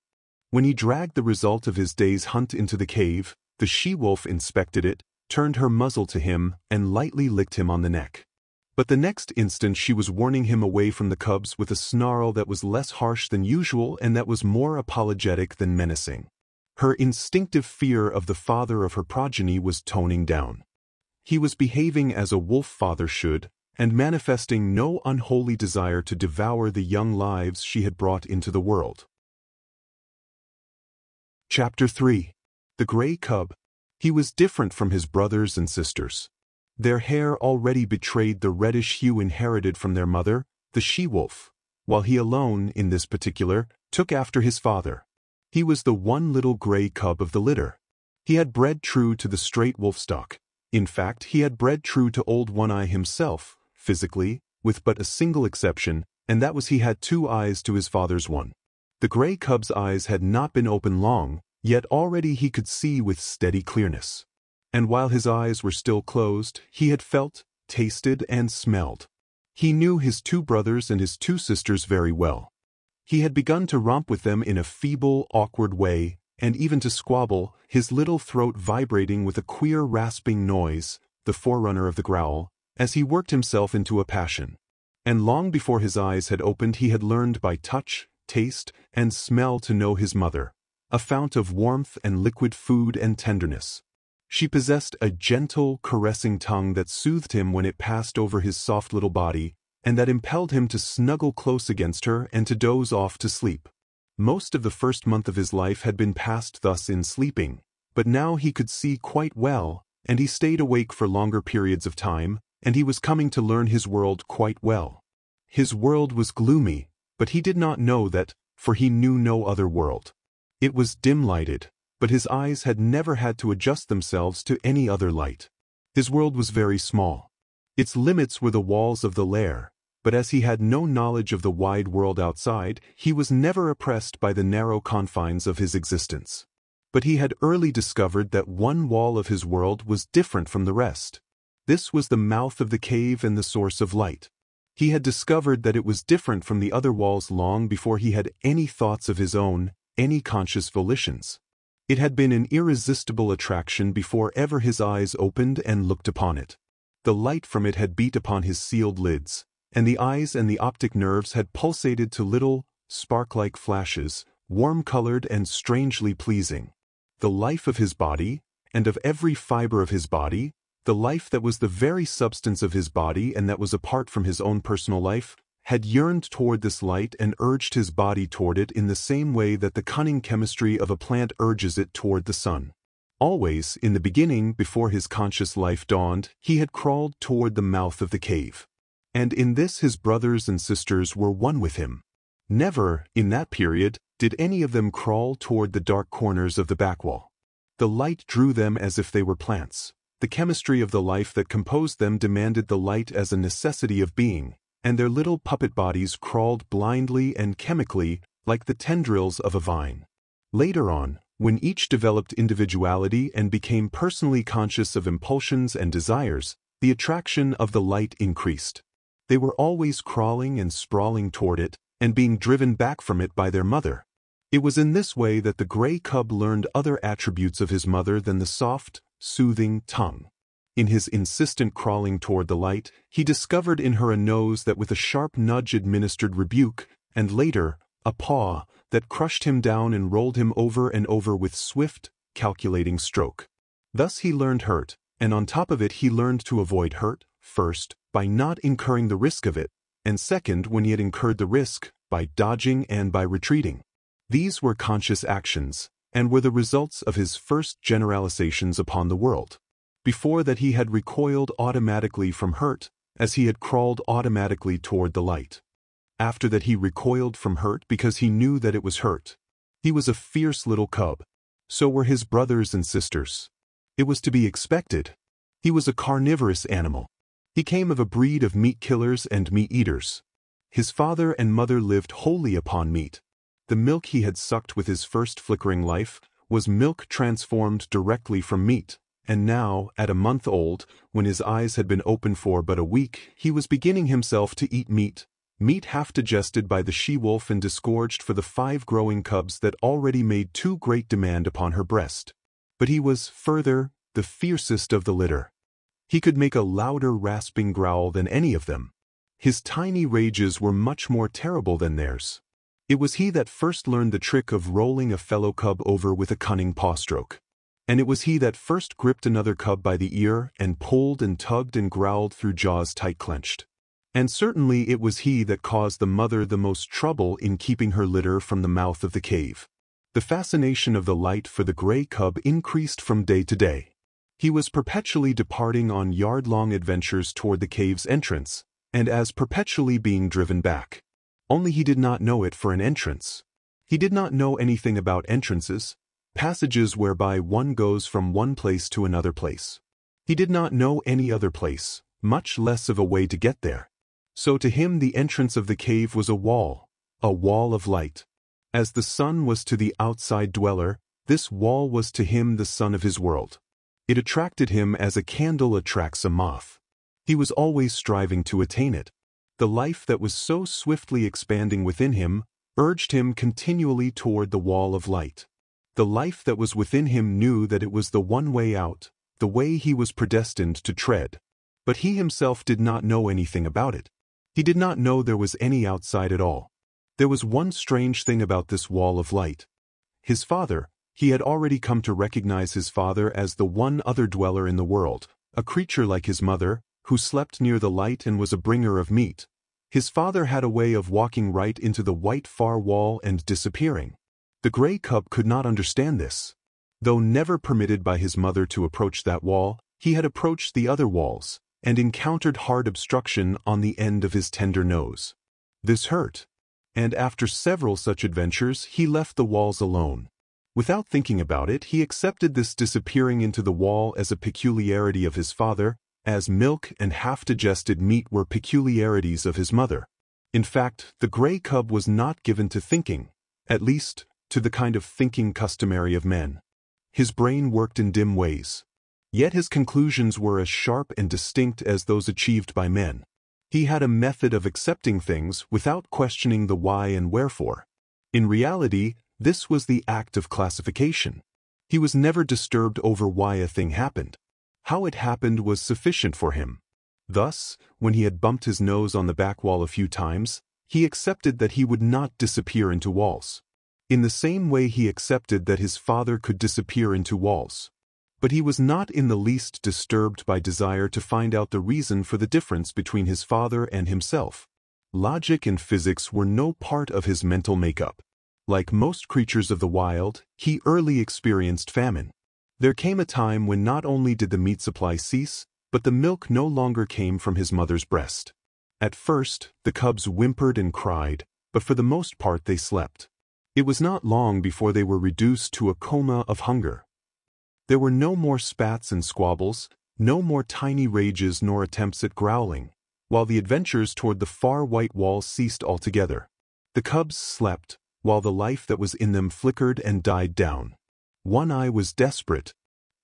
When he dragged the result of his day's hunt into the cave, the she-wolf inspected it, turned her muzzle to him, and lightly licked him on the neck. But the next instant she was warning him away from the cubs with a snarl that was less harsh than usual and that was more apologetic than menacing. Her instinctive fear of the father of her progeny was toning down. He was behaving as a wolf father should, and manifesting no unholy desire to devour the young lives she had brought into the world. Chapter 3. The Gray Cub. He was different from his brothers and sisters. Their hair already betrayed the reddish hue inherited from their mother, the she-wolf, while he alone, in this particular, took after his father. He was the one little gray cub of the litter. He had bred true to the straight wolf stock. In fact, he had bred true to old One Eye himself, physically, with but a single exception, and that was he had 2 eyes to his father's 1. The gray cub's eyes had not been open long, yet already he could see with steady clearness. And while his eyes were still closed, he had felt, tasted, and smelled. He knew his 2 brothers and his 2 sisters very well. He had begun to romp with them in a feeble, awkward way, and even to squabble, his little throat vibrating with a queer rasping noise, the forerunner of the growl, as he worked himself into a passion. And long before his eyes had opened he had learned by touch, taste, and smell to know his mother, a fount of warmth and liquid food and tenderness. She possessed a gentle, caressing tongue that soothed him when it passed over his soft little body, and that impelled him to snuggle close against her and to doze off to sleep. Most of the first month of his life had been passed thus in sleeping, but now he could see quite well, and he stayed awake for longer periods of time, and he was coming to learn his world quite well. His world was gloomy, but he did not know that, for he knew no other world. It was dim-lighted, but his eyes had never had to adjust themselves to any other light. His world was very small. Its limits were the walls of the lair, but as he had no knowledge of the wide world outside, he was never oppressed by the narrow confines of his existence. But he had early discovered that one wall of his world was different from the rest. This was the mouth of the cave and the source of light. He had discovered that it was different from the other walls long before he had any thoughts of his own, any conscious volitions. It had been an irresistible attraction before ever his eyes opened and looked upon it. The light from it had beat upon his sealed lids, and the eyes and the optic nerves had pulsated to little, spark-like flashes, warm-colored and strangely pleasing. The life of his body, and of every fiber of his body, the life that was the very substance of his body and that was apart from his own personal life, had yearned toward this light and urged his body toward it in the same way that the cunning chemistry of a plant urges it toward the sun. Always, in the beginning, before his conscious life dawned, he had crawled toward the mouth of the cave. And in this his brothers and sisters were one with him. Never, in that period, did any of them crawl toward the dark corners of the back wall. The light drew them as if they were plants. The chemistry of the life that composed them demanded the light as a necessity of being, and their little puppet bodies crawled blindly and chemically like the tendrils of a vine. Later on, when each developed individuality and became personally conscious of impulsions and desires, the attraction of the light increased. They were always crawling and sprawling toward it, and being driven back from it by their mother. It was in this way that the gray cub learned other attributes of his mother than the soft, soothing tongue. In his insistent crawling toward the light, he discovered in her a nose that with a sharp nudge administered rebuke, and later, a paw that crushed him down and rolled him over and over with swift, calculating stroke. Thus he learned hurt, and on top of it he learned to avoid hurt, first, by not incurring the risk of it, and second, when he had incurred the risk, by dodging and by retreating. These were conscious actions, and were the results of his first generalizations upon the world. Before that he had recoiled automatically from hurt, as he had crawled automatically toward the light. After that he recoiled from hurt because he knew that it was hurt. He was a fierce little cub. So were his brothers and sisters. It was to be expected. He was a carnivorous animal. He came of a breed of meat killers and meat eaters. His father and mother lived wholly upon meat. The milk he had sucked with his first flickering life was milk transformed directly from meat, and now, at a month old, when his eyes had been open for but a week, he was beginning himself to eat meat, meat half digested by the she-wolf and disgorged for the 5 growing cubs that already made too great demand upon her breast. But he was, further, the fiercest of the litter. He could make a louder rasping growl than any of them. His tiny rages were much more terrible than theirs. It was he that first learned the trick of rolling a fellow cub over with a cunning paw stroke. And it was he that first gripped another cub by the ear and pulled and tugged and growled through jaws tight clenched. And certainly it was he that caused the mother the most trouble in keeping her litter from the mouth of the cave. The fascination of the light for the gray cub increased from day to day. He was perpetually departing on yard-long adventures toward the cave's entrance, and as perpetually being driven back. Only he did not know it for an entrance. He did not know anything about entrances, passages whereby one goes from one place to another place. He did not know any other place, much less of a way to get there. So to him the entrance of the cave was a wall of light. As the sun was to the outside dweller, this wall was to him the sun of his world. It attracted him as a candle attracts a moth. He was always striving to attain it. The life that was so swiftly expanding within him urged him continually toward the wall of light. The life that was within him knew that it was the one way out, the way he was predestined to tread. But he himself did not know anything about it. He did not know there was any outside at all. There was one strange thing about this wall of light. His father, he had already come to recognize his father as the one other dweller in the world, a creature like his mother, who slept near the light and was a bringer of meat. His father had a way of walking right into the white far wall and disappearing. The gray cub could not understand this. Though never permitted by his mother to approach that wall, he had approached the other walls, and encountered hard obstruction on the end of his tender nose. This hurt. And after several such adventures he left the walls alone. Without thinking about it, he accepted this disappearing into the wall as a peculiarity of his father, as milk and half-digested meat were peculiarities of his mother. In fact, the gray cub was not given to thinking, at least, to the kind of thinking customary of men. His brain worked in dim ways. Yet his conclusions were as sharp and distinct as those achieved by men. He had a method of accepting things without questioning the why and wherefore. In reality, this was the act of classification. He was never disturbed over why a thing happened. How it happened was sufficient for him. Thus, when he had bumped his nose on the back wall a few times, he accepted that he would not disappear into walls. In the same way he accepted that his father could disappear into walls. But he was not in the least disturbed by desire to find out the reason for the difference between his father and himself. Logic and physics were no part of his mental makeup. Like most creatures of the wild, he early experienced famine. There came a time when not only did the meat supply cease, but the milk no longer came from his mother's breast. At first, the cubs whimpered and cried, but for the most part they slept. It was not long before they were reduced to a coma of hunger. There were no more spats and squabbles, no more tiny rages nor attempts at growling, while the adventures toward the far white wall ceased altogether. The cubs slept, while the life that was in them flickered and died down. One Eye was desperate.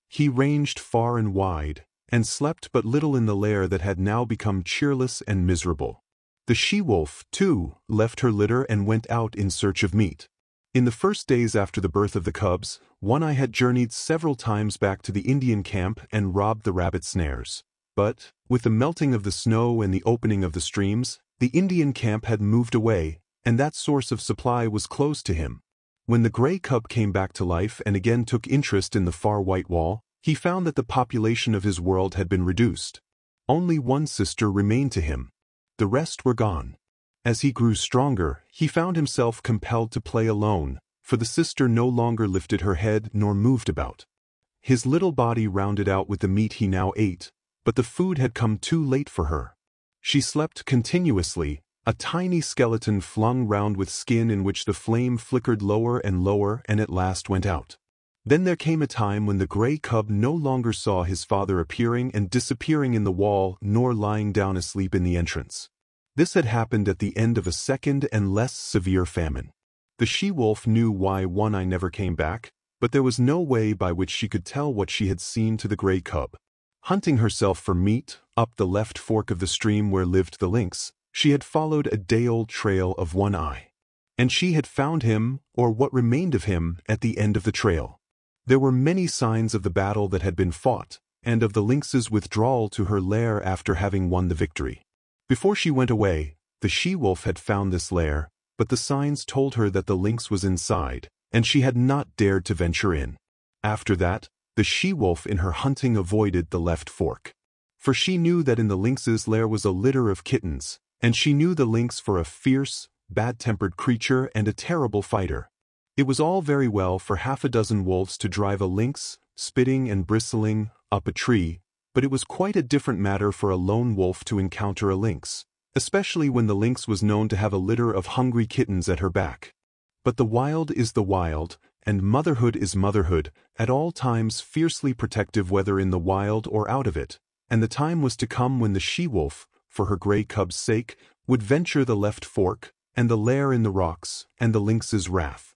He ranged far and wide, and slept but little in the lair that had now become cheerless and miserable. The she-wolf, too, left her litter and went out in search of meat. In the first days after the birth of the cubs, One Eye had journeyed several times back to the Indian camp and robbed the rabbit snares. But, with the melting of the snow and the opening of the streams, the Indian camp had moved away, and that source of supply was closed to him. When the gray cub came back to life and again took interest in the far white wall, he found that the population of his world had been reduced. Only one sister remained to him. The rest were gone. As he grew stronger, he found himself compelled to play alone, for the sister no longer lifted her head nor moved about. His little body rounded out with the meat he now ate, but the food had come too late for her. She slept continuously, a tiny skeleton flung round with skin in which the flame flickered lower and lower and at last went out. Then there came a time when the gray cub no longer saw his father appearing and disappearing in the wall nor lying down asleep in the entrance. This had happened at the end of a second and less severe famine. The she-wolf knew why One Eye never came back, but there was no way by which she could tell what she had seen to the gray cub. Hunting herself for meat, up the left fork of the stream where lived the lynx, she had followed a day-old trail of One Eye. And she had found him, or what remained of him, at the end of the trail. There were many signs of the battle that had been fought, and of the lynx's withdrawal to her lair after having won the victory. Before she went away, the she-wolf had found this lair, but the signs told her that the lynx was inside, and she had not dared to venture in. After that, the she-wolf in her hunting avoided the left fork. For she knew that in the lynx's lair was a litter of kittens, and she knew the lynx for a fierce, bad-tempered creature and a terrible fighter. It was all very well for half a dozen wolves to drive a lynx, spitting and bristling, up a tree, but it was quite a different matter for a lone wolf to encounter a lynx, especially when the lynx was known to have a litter of hungry kittens at her back. But the wild is the wild, and motherhood is motherhood, at all times fiercely protective whether in the wild or out of it, and the time was to come when the she-wolf, for her gray cub's sake, would venture the left fork, and the lair in the rocks, and the lynx's wrath.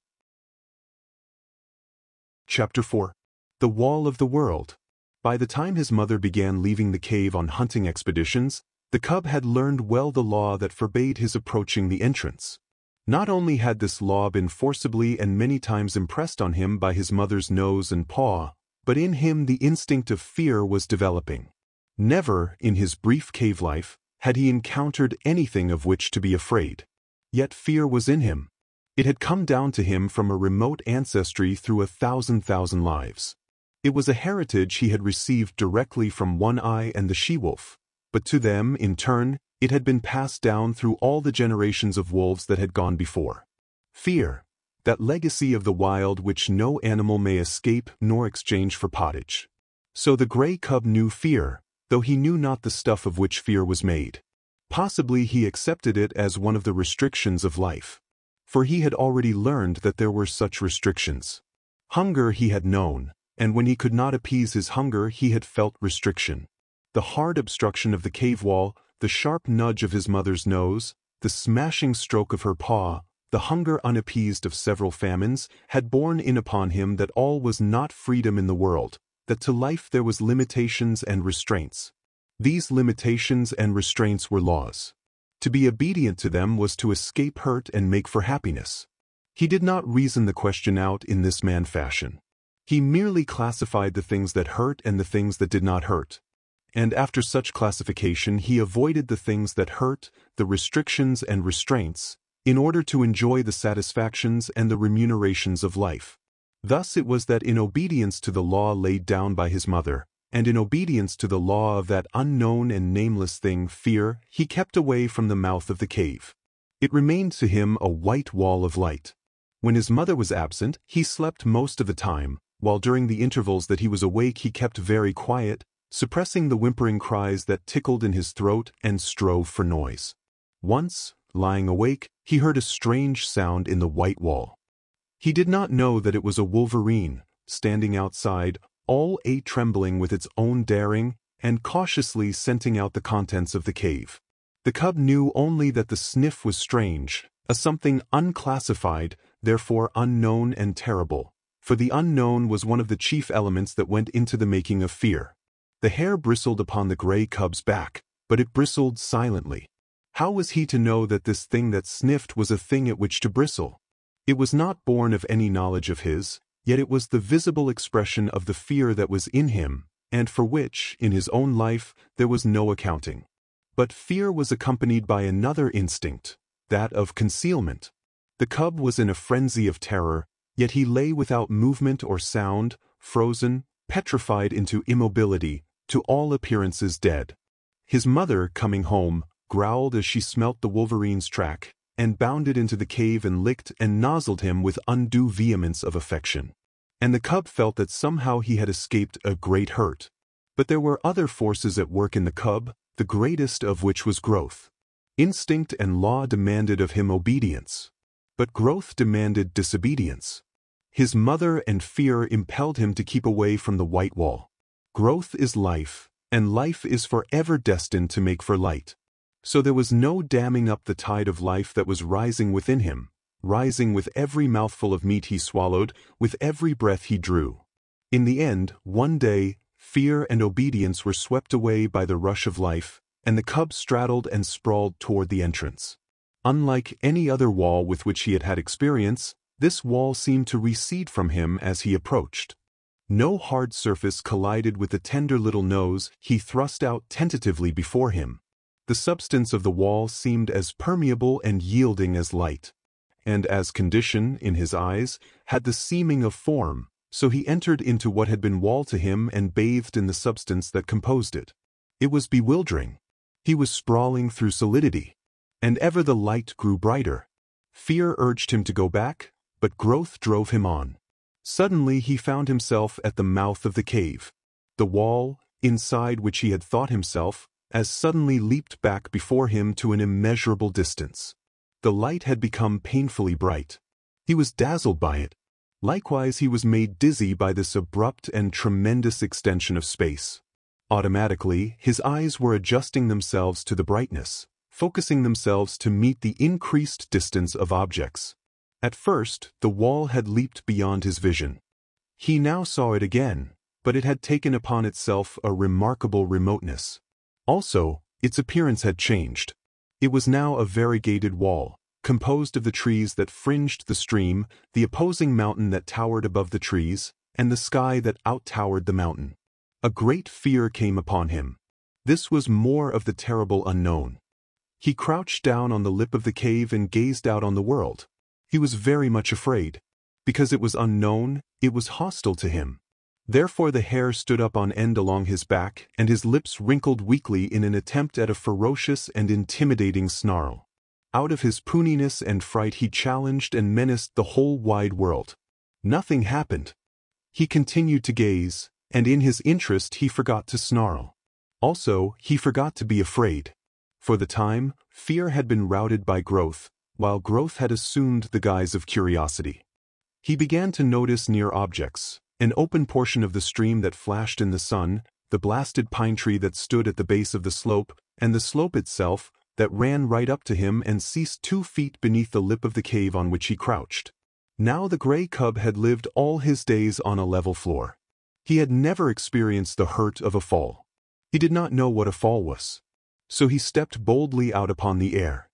Chapter 4. The Wall of the World. By the time his mother began leaving the cave on hunting expeditions, the cub had learned well the law that forbade his approaching the entrance. Not only had this law been forcibly and many times impressed on him by his mother's nose and paw, but in him the instinct of fear was developing. Never, in his brief cave life, had he encountered anything of which to be afraid. Yet fear was in him. It had come down to him from a remote ancestry through 1,000 lives. It was a heritage he had received directly from One Eye and the she-wolf, but to them, in turn, it had been passed down through all the generations of wolves that had gone before. Fear, that legacy of the wild which no animal may escape nor exchange for pottage. So the gray cub knew fear, though he knew not the stuff of which fear was made. Possibly he accepted it as one of the restrictions of life. For he had already learned that there were such restrictions. Hunger he had known, and when he could not appease his hunger he had felt restriction. The hard obstruction of the cave wall, the sharp nudge of his mother's nose, the smashing stroke of her paw, the hunger unappeased of several famines, had borne in upon him that all was not freedom in the world, that to life there was limitations and restraints. These limitations and restraints were laws. To be obedient to them was to escape hurt and make for happiness. He did not reason the question out in this man fashion. He merely classified the things that hurt and the things that did not hurt. And after such classification he avoided the things that hurt, the restrictions and restraints, in order to enjoy the satisfactions and the remunerations of life. Thus it was that in obedience to the law laid down by his mother, and in obedience to the law of that unknown and nameless thing, fear, he kept away from the mouth of the cave. It remained to him a white wall of light. When his mother was absent, he slept most of the time, while during the intervals that he was awake he kept very quiet, suppressing the whimpering cries that tickled in his throat and strove for noise. Once, lying awake, he heard a strange sound in the white wall. He did not know that it was a wolverine, standing outside, all trembling with its own daring, and cautiously scenting out the contents of the cave. The cub knew only that the sniff was strange, a something unclassified, therefore unknown and terrible, for the unknown was one of the chief elements that went into the making of fear. The hair bristled upon the gray cub's back, but it bristled silently. How was he to know that this thing that sniffed was a thing at which to bristle? It was not born of any knowledge of his, yet it was the visible expression of the fear that was in him, and for which, in his own life, there was no accounting. But fear was accompanied by another instinct, that of concealment. The cub was in a frenzy of terror, yet he lay without movement or sound, frozen, petrified into immobility, to all appearances dead. His mother, coming home, growled as she smelt the wolverine's track, and bounded into the cave and licked and nozzled him with undue vehemence of affection. And the cub felt that somehow he had escaped a great hurt. But there were other forces at work in the cub, the greatest of which was growth. Instinct and law demanded of him obedience. But growth demanded disobedience. His mother and fear impelled him to keep away from the white wall. Growth is life, and life is forever destined to make for light. So there was no damming up the tide of life that was rising within him, rising with every mouthful of meat he swallowed, with every breath he drew. In the end, one day, fear and obedience were swept away by the rush of life, and the cub straddled and sprawled toward the entrance. Unlike any other wall with which he had had experience, this wall seemed to recede from him as he approached. No hard surface collided with the tender little nose he thrust out tentatively before him. The substance of the wall seemed as permeable and yielding as light, and as condition, in his eyes, had the seeming of form, so he entered into what had been wall to him and bathed in the substance that composed it. It was bewildering. He was sprawling through solidity, and ever the light grew brighter. Fear urged him to go back, but growth drove him on. Suddenly he found himself at the mouth of the cave. The wall, inside which he had thought himself, as suddenly leaped back before him to an immeasurable distance. The light had become painfully bright. He was dazzled by it. Likewise he was made dizzy by this abrupt and tremendous extension of space. Automatically, his eyes were adjusting themselves to the brightness, focusing themselves to meet the increased distance of objects. At first, the wall had leaped beyond his vision. He now saw it again, but it had taken upon itself a remarkable remoteness. Also, its appearance had changed. It was now a variegated wall, composed of the trees that fringed the stream, the opposing mountain that towered above the trees, and the sky that out-towered the mountain. A great fear came upon him. This was more of the terrible unknown. He crouched down on the lip of the cave and gazed out on the world. He was very much afraid. Because it was unknown, it was hostile to him. Therefore the hair stood up on end along his back, and his lips wrinkled weakly in an attempt at a ferocious and intimidating snarl. Out of his puniness and fright he challenged and menaced the whole wide world. Nothing happened. He continued to gaze, and in his interest he forgot to snarl. Also, he forgot to be afraid. For the time, fear had been routed by growth, while growth had assumed the guise of curiosity. He began to notice near objects, an open portion of the stream that flashed in the sun, the blasted pine tree that stood at the base of the slope, and the slope itself, that ran right up to him and ceased 2 feet beneath the lip of the cave on which he crouched. Now the gray cub had lived all his days on a level floor. He had never experienced the hurt of a fall. He did not know what a fall was. So he stepped boldly out upon the air.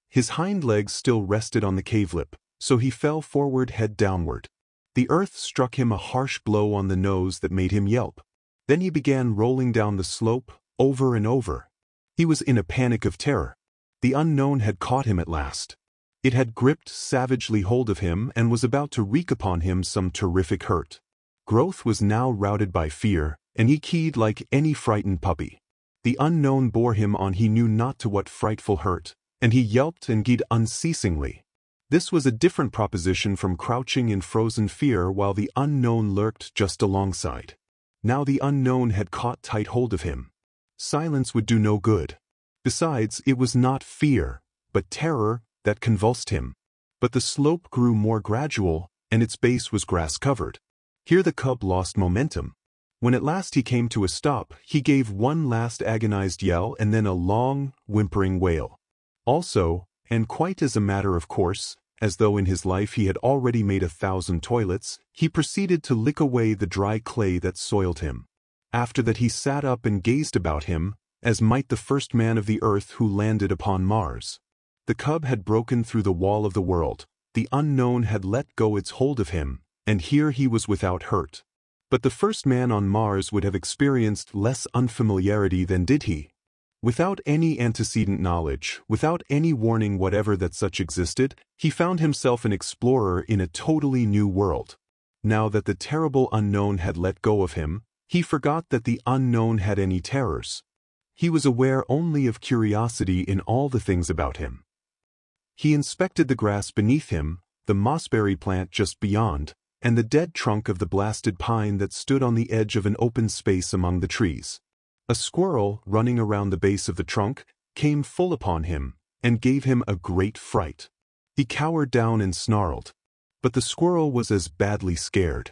His hind legs still rested on the cave lip, so he fell forward head downward. The earth struck him a harsh blow on the nose that made him yelp. Then he began rolling down the slope, over and over. He was in a panic of terror. The unknown had caught him at last. It had gripped savagely hold of him and was about to wreak upon him some terrific hurt. Growth was now routed by fear, and he keyed like any frightened puppy. The unknown bore him on he knew not to what frightful hurt, and he yelped and keyed unceasingly. This was a different proposition from crouching in frozen fear while the unknown lurked just alongside. Now the unknown had caught tight hold of him. Silence would do no good. Besides, it was not fear, but terror, that convulsed him. But the slope grew more gradual, and its base was grass-covered. Here the cub lost momentum. When at last he came to a stop, he gave one last agonized yell and then a long, whimpering wail. Also, and quite as a matter of course, as though in his life he had already made 1,000 toilets, he proceeded to lick away the dry clay that soiled him. After that he sat up and gazed about him, as might the first man of the earth who landed upon Mars. The cub had broken through the wall of the world, the unknown had let go its hold of him, and here he was without hurt. But the first man on Mars would have experienced less unfamiliarity than did he. Without any antecedent knowledge, without any warning whatever that such existed, he found himself an explorer in a totally new world. Now that the terrible unknown had let go of him, he forgot that the unknown had any terrors. He was aware only of curiosity in all the things about him. He inspected the grass beneath him, the mossberry plant just beyond, and the dead trunk of the blasted pine that stood on the edge of an open space among the trees. A squirrel, running around the base of the trunk, came full upon him, and gave him a great fright. He cowered down and snarled. But the squirrel was as badly scared.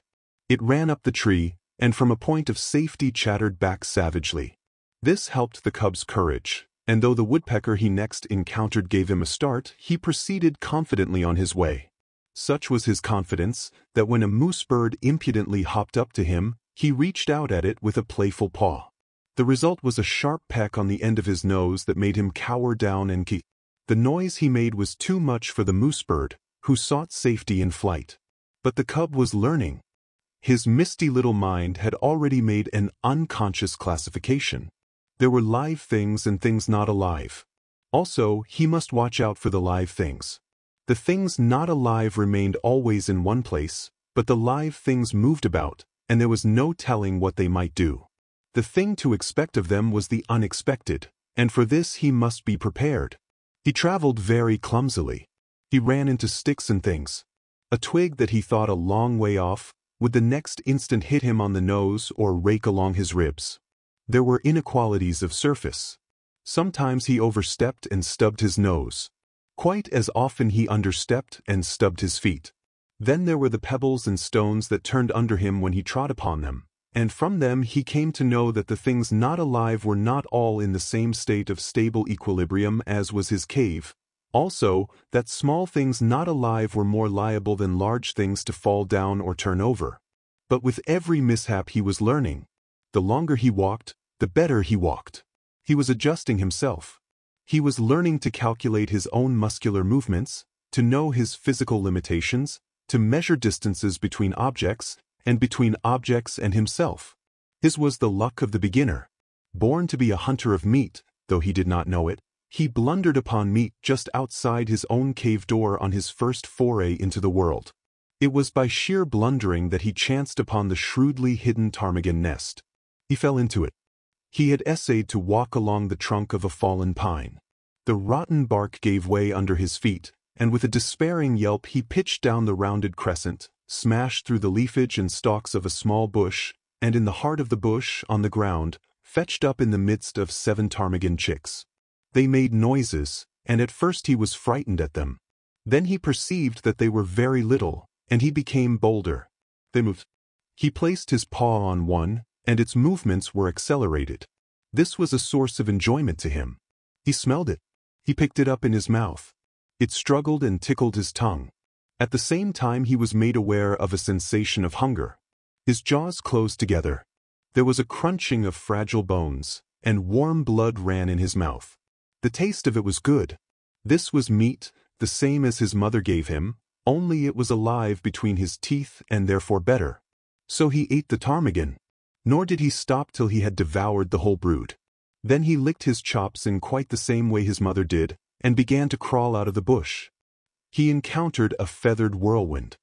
It ran up the tree, and from a point of safety chattered back savagely. This helped the cub's courage, and though the woodpecker he next encountered gave him a start, he proceeded confidently on his way. Such was his confidence, that when a moose bird impudently hopped up to him, he reached out at it with a playful paw. The result was a sharp peck on the end of his nose that made him cower down and keep. The noise he made was too much for the moose bird, who sought safety in flight. But the cub was learning. His misty little mind had already made an unconscious classification. There were live things and things not alive. Also, he must watch out for the live things. The things not alive remained always in one place, but the live things moved about, and there was no telling what they might do. The thing to expect of them was the unexpected, and for this he must be prepared. He traveled very clumsily. He ran into sticks and things. A twig that he thought a long way off would the next instant hit him on the nose or rake along his ribs. There were inequalities of surface. Sometimes he overstepped and stubbed his nose. Quite as often he understepped and stubbed his feet. Then there were the pebbles and stones that turned under him when he trod upon them, and from them he came to know that the things not alive were not all in the same state of stable equilibrium as was his cave. Also, that small things not alive were more liable than large things to fall down or turn over. But with every mishap he was learning. The longer he walked, the better he walked. He was adjusting himself. He was learning to calculate his own muscular movements, to know his physical limitations, to measure distances between objects, and between objects and himself. His was the luck of the beginner. Born to be a hunter of meat, though he did not know it, he blundered upon meat just outside his own cave door on his first foray into the world. It was by sheer blundering that he chanced upon the shrewdly hidden ptarmigan nest. He fell into it. He had essayed to walk along the trunk of a fallen pine. The rotten bark gave way under his feet, and with a despairing yelp he pitched down the rounded crescent, smashed through the leafage and stalks of a small bush, and in the heart of the bush, on the ground, fetched up in the midst of 7 ptarmigan chicks. They made noises, and at first he was frightened at them. Then he perceived that they were very little, and he became bolder. They moved. He placed his paw on one, and its movements were accelerated. This was a source of enjoyment to him. He smelled it. He picked it up in his mouth. It struggled and tickled his tongue. At the same time he was made aware of a sensation of hunger. His jaws closed together. There was a crunching of fragile bones, and warm blood ran in his mouth. The taste of it was good. This was meat, the same as his mother gave him, only it was alive between his teeth and therefore better. So he ate the ptarmigan. Nor did he stop till he had devoured the whole brood. Then he licked his chops in quite the same way his mother did, and began to crawl out of the bush. He encountered a feathered whirlwind.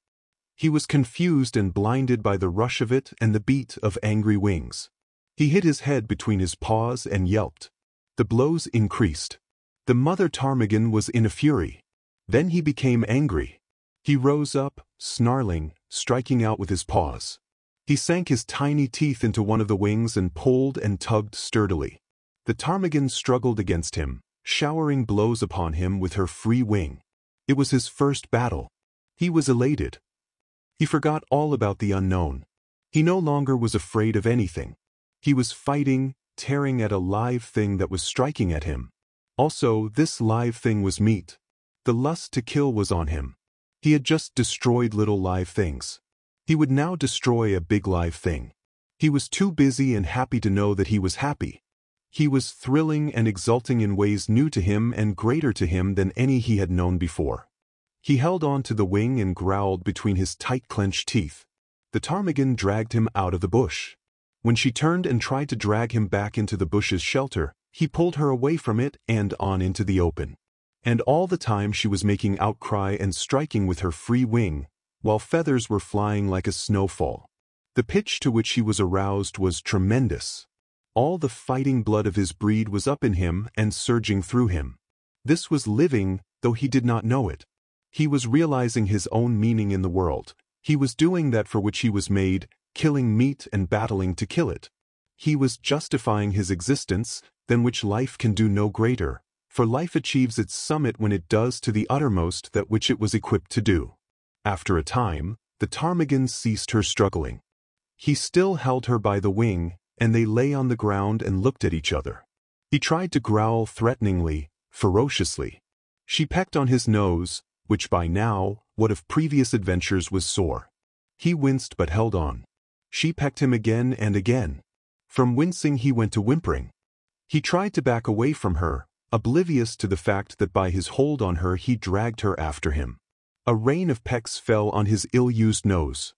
He was confused and blinded by the rush of it and the beat of angry wings. He hid his head between his paws and yelped. The blows increased. The mother ptarmigan was in a fury. Then he became angry. He rose up, snarling, striking out with his paws. He sank his tiny teeth into one of the wings and pulled and tugged sturdily. The ptarmigan struggled against him, showering blows upon him with her free wing. It was his first battle. He was elated. He forgot all about the unknown. He no longer was afraid of anything. He was fighting, tearing at a live thing that was striking at him. Also, this live thing was meat. The lust to kill was on him. He had just destroyed little live things. He would now destroy a big live thing. He was too busy and happy to know that he was happy. He was thrilling and exulting in ways new to him and greater to him than any he had known before. He held on to the wing and growled between his tight-clenched teeth. The ptarmigan dragged him out of the bush. When she turned and tried to drag him back into the bush's shelter, he pulled her away from it and on into the open. And all the time she was making outcry and striking with her free wing, while feathers were flying like a snowfall. The pitch to which he was aroused was tremendous. All the fighting blood of his breed was up in him and surging through him. This was living, though he did not know it. He was realizing his own meaning in the world. He was doing that for which he was made, killing meat and battling to kill it. He was justifying his existence, than which life can do no greater, for life achieves its summit when it does to the uttermost that which it was equipped to do. After a time, the ptarmigan ceased her struggling. He still held her by the wing, and they lay on the ground and looked at each other. He tried to growl threateningly, ferociously. She pecked on his nose, which by now, what of previous adventures, was sore. He winced but held on. She pecked him again and again. From wincing he went to whimpering. He tried to back away from her, oblivious to the fact that by his hold on her he dragged her after him. A rain of pecks fell on his ill-used nose.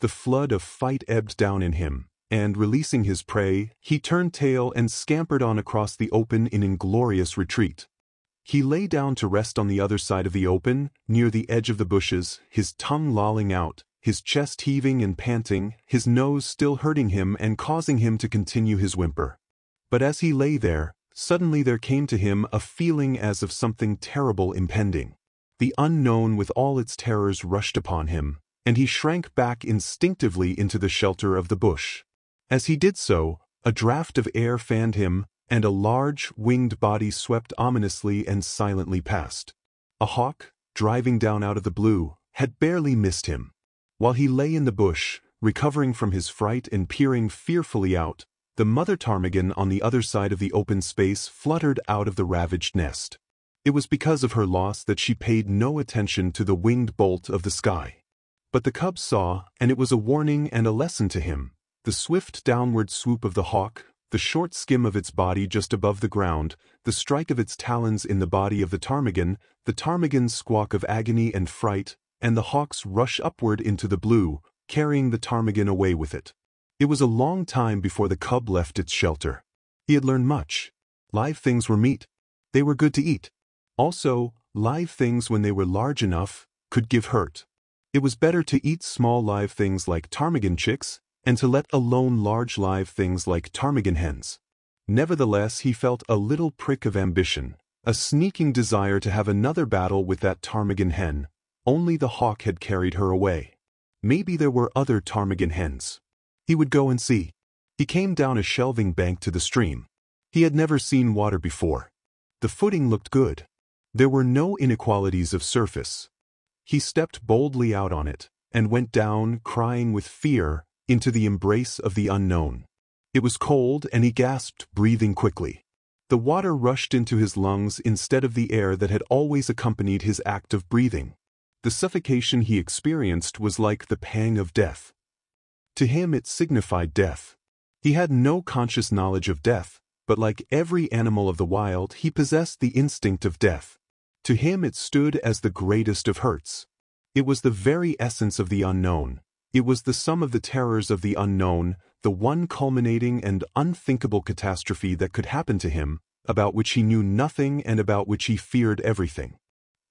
The flood of fight ebbed down in him, and releasing his prey, he turned tail and scampered on across the open in inglorious retreat. He lay down to rest on the other side of the open, near the edge of the bushes, his tongue lolling out, his chest heaving and panting, his nose still hurting him and causing him to continue his whimper. But as he lay there, suddenly there came to him a feeling as of something terrible impending. The unknown with all its terrors rushed upon him, and he shrank back instinctively into the shelter of the bush. As he did so, a draught of air fanned him, and a large, winged body swept ominously and silently past. A hawk, driving down out of the blue, had barely missed him. While he lay in the bush, recovering from his fright and peering fearfully out, the mother ptarmigan on the other side of the open space fluttered out of the ravaged nest. It was because of her loss that she paid no attention to the winged bolt of the sky. But the cub saw, and it was a warning and a lesson to him. The swift downward swoop of the hawk, the short skim of its body just above the ground, the strike of its talons in the body of the ptarmigan's squawk of agony and fright, and the hawk's rush upward into the blue, carrying the ptarmigan away with it. It was a long time before the cub left its shelter. He had learned much. Live things were meat. They were good to eat. Also, live things, when they were large enough, could give hurt. It was better to eat small live things like ptarmigan chicks, and to let alone large live things like ptarmigan hens. Nevertheless, he felt a little prick of ambition, a sneaking desire to have another battle with that ptarmigan hen. Only the hawk had carried her away. Maybe there were other ptarmigan hens. He would go and see. He came down a shelving bank to the stream. He had never seen water before. The footing looked good. There were no inequalities of surface. He stepped boldly out on it, and went down, crying with fear, into the embrace of the unknown. It was cold, and he gasped, breathing quickly. The water rushed into his lungs instead of the air that had always accompanied his act of breathing. The suffocation he experienced was like the pang of death. To him it signified death. He had no conscious knowledge of death, but like every animal of the wild, he possessed the instinct of death. To him it stood as the greatest of hurts. It was the very essence of the unknown. It was the sum of the terrors of the unknown, the one culminating and unthinkable catastrophe that could happen to him, about which he knew nothing and about which he feared everything.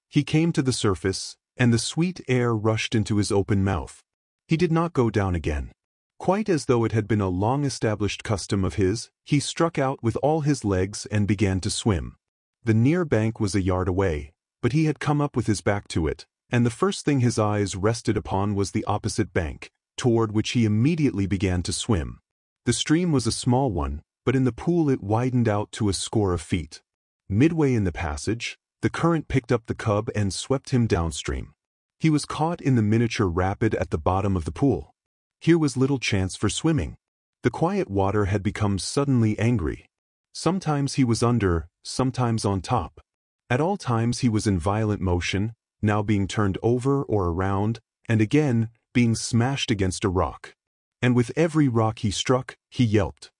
He came to the surface, and the sweet air rushed into his open mouth. He did not go down again. Quite as though it had been a long-established custom of his, he struck out with all his legs and began to swim. The near bank was a yard away, but he had come up with his back to it, and the first thing his eyes rested upon was the opposite bank, toward which he immediately began to swim. The stream was a small one, but in the pool it widened out to a score of feet. Midway in the passage, the current picked up the cub and swept him downstream. He was caught in the miniature rapid at the bottom of the pool. Here was little chance for swimming. The quiet water had become suddenly angry. Sometimes he was under, sometimes on top. At all times he was in violent motion, now being turned over or around, and again being smashed against a rock. And with every rock he struck, he yelped.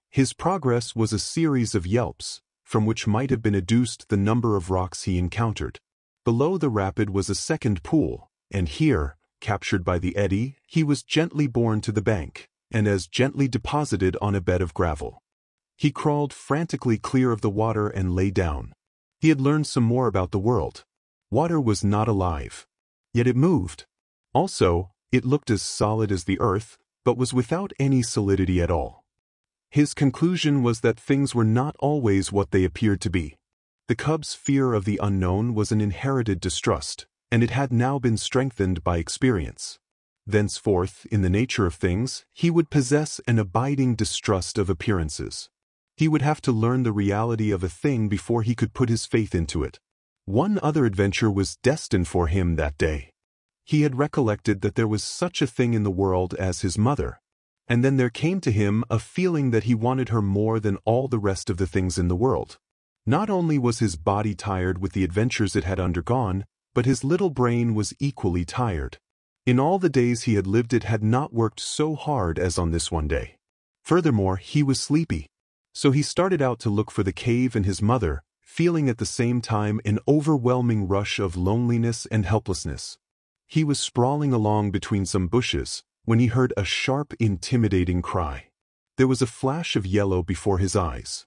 His progress was a series of yelps, from which might have been adduced the number of rocks he encountered. Below the rapid was a second pool, and here, captured by the eddy, he was gently borne to the bank, and as gently deposited on a bed of gravel. He crawled frantically clear of the water and lay down. He had learned some more about the world. Water was not alive. Yet it moved. Also, it looked as solid as the earth, but was without any solidity at all. His conclusion was that things were not always what they appeared to be. The cub's fear of the unknown was an inherited distrust, and it had now been strengthened by experience. Thenceforth, in the nature of things, he would possess an abiding distrust of appearances. He would have to learn the reality of a thing before he could put his faith into it. One other adventure was destined for him that day. He had recollected that there was such a thing in the world as his mother, and then there came to him a feeling that he wanted her more than all the rest of the things in the world. Not only was his body tired with the adventures it had undergone, but his little brain was equally tired. In all the days he had lived it had not worked so hard as on this one day. Furthermore, he was sleepy. So he started out to look for the cave and his mother, feeling at the same time an overwhelming rush of loneliness and helplessness. He was sprawling along between some bushes when he heard a sharp, intimidating cry. There was a flash of yellow before his eyes.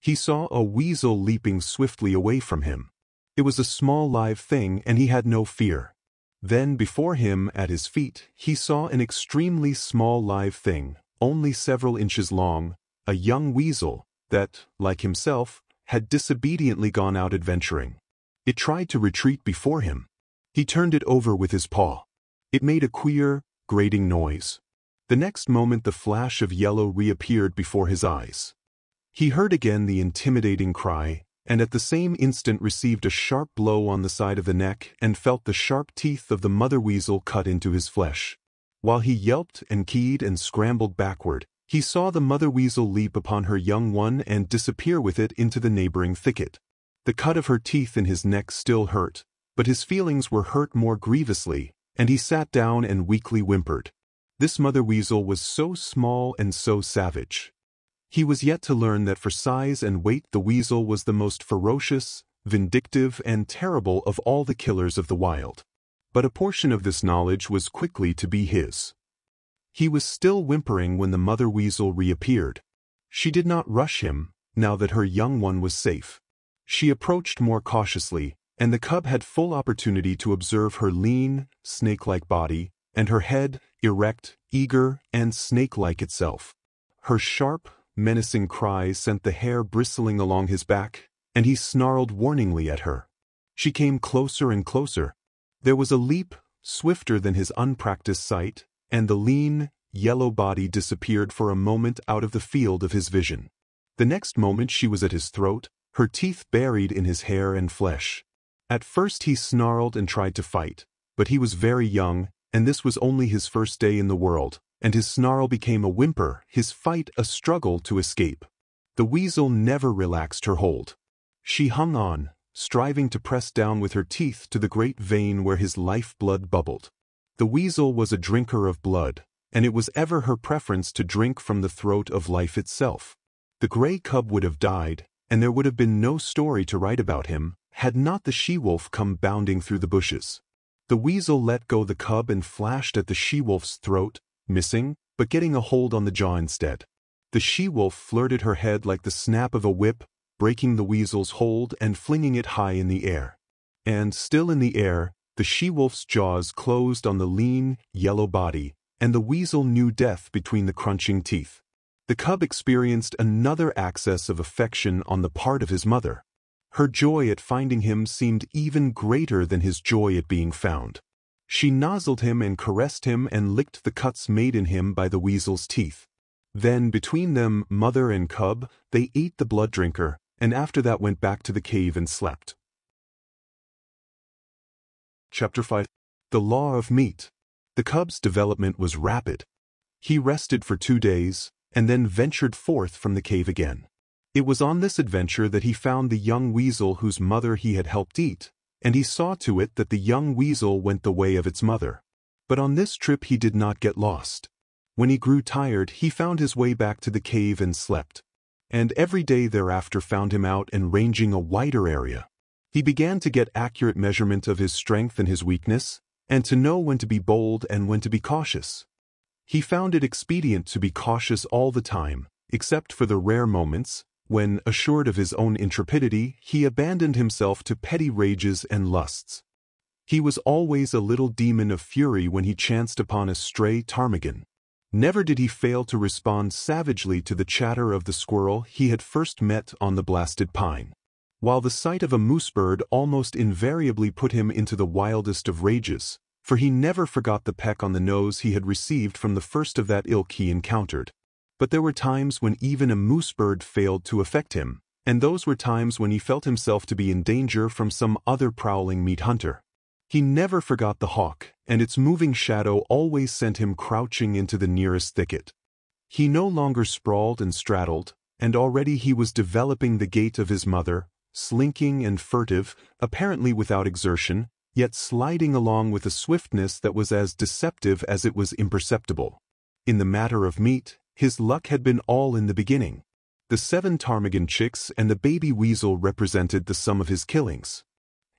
He saw a weasel leaping swiftly away from him. It was a small live thing and he had no fear. Then before him, at his feet, he saw an extremely small live thing, only several inches long, a young weasel that, like himself, had disobediently gone out adventuring. It tried to retreat before him. He turned it over with his paw. It made a queer, grating noise. The next moment the flash of yellow reappeared before his eyes. He heard again the intimidating cry, and at the same instant received a sharp blow on the side of the neck and felt the sharp teeth of the mother weasel cut into his flesh. While he yelped and keyed and scrambled backward, he saw the mother weasel leap upon her young one and disappear with it into the neighboring thicket. The cut of her teeth in his neck still hurt, but his feelings were hurt more grievously, and he sat down and weakly whimpered. This mother weasel was so small and so savage. He was yet to learn that for size and weight the weasel was the most ferocious, vindictive, and terrible of all the killers of the wild. But a portion of this knowledge was quickly to be his. He was still whimpering when the mother weasel reappeared. She did not rush him, now that her young one was safe. She approached more cautiously, and the cub had full opportunity to observe her lean, snake-like body, and her head, erect, eager, and snake-like itself. Her sharp, menacing cry sent the hair bristling along his back, and he snarled warningly at her. She came closer and closer. There was a leap, swifter than his unpracticed sight, and the lean, yellow body disappeared for a moment out of the field of his vision. The next moment she was at his throat, her teeth buried in his hair and flesh. At first he snarled and tried to fight, but he was very young, and this was only his first day in the world, and his snarl became a whimper, his fight a struggle to escape. The weasel never relaxed her hold. She hung on, striving to press down with her teeth to the great vein where his life-blood bubbled. The weasel was a drinker of blood, and it was ever her preference to drink from the throat of life itself. The gray cub would have died, and there would have been no story to write about him, had not the she-wolf come bounding through the bushes. The weasel let go the cub and flashed at the she-wolf's throat, missing, but getting a hold on the jaw instead. The she-wolf flirted her head like the snap of a whip, breaking the weasel's hold and flinging it high in the air. And, still in the air, the she-wolf's jaws closed on the lean, yellow body, and the weasel knew death between the crunching teeth. The cub experienced another access of affection on the part of his mother. Her joy at finding him seemed even greater than his joy at being found. She nozzled him and caressed him and licked the cuts made in him by the weasel's teeth. Then, between them, mother and cub, they ate the blood drinker, and after that went back to the cave and slept. Chapter 5. The Law of Meat. The cub's development was rapid. He rested for 2 days, and then ventured forth from the cave again. It was on this adventure that he found the young weasel whose mother he had helped eat, and he saw to it that the young weasel went the way of its mother. But on this trip he did not get lost. When he grew tired, he found his way back to the cave and slept. And every day thereafter found him out and ranging a wider area. He began to get accurate measurement of his strength and his weakness, and to know when to be bold and when to be cautious. He found it expedient to be cautious all the time, except for the rare moments when, assured of his own intrepidity, he abandoned himself to petty rages and lusts. He was always a little demon of fury when he chanced upon a stray ptarmigan. Never did he fail to respond savagely to the chatter of the squirrel he had first met on the blasted pine. while the sight of a moose bird almost invariably put him into the wildest of rages, for he never forgot the peck on the nose he had received from the first of that ilk he encountered. But there were times when even a moose bird failed to affect him, and those were times when he felt himself to be in danger from some other prowling meat hunter. He never forgot the hawk, and its moving shadow always sent him crouching into the nearest thicket. He no longer sprawled and straddled, and already he was developing the gait of his mother, slinking and furtive, apparently without exertion, yet sliding along with a swiftness that was as deceptive as it was imperceptible. In the matter of meat, his luck had been all in the beginning. The 7 ptarmigan chicks and the baby weasel represented the sum of his killings.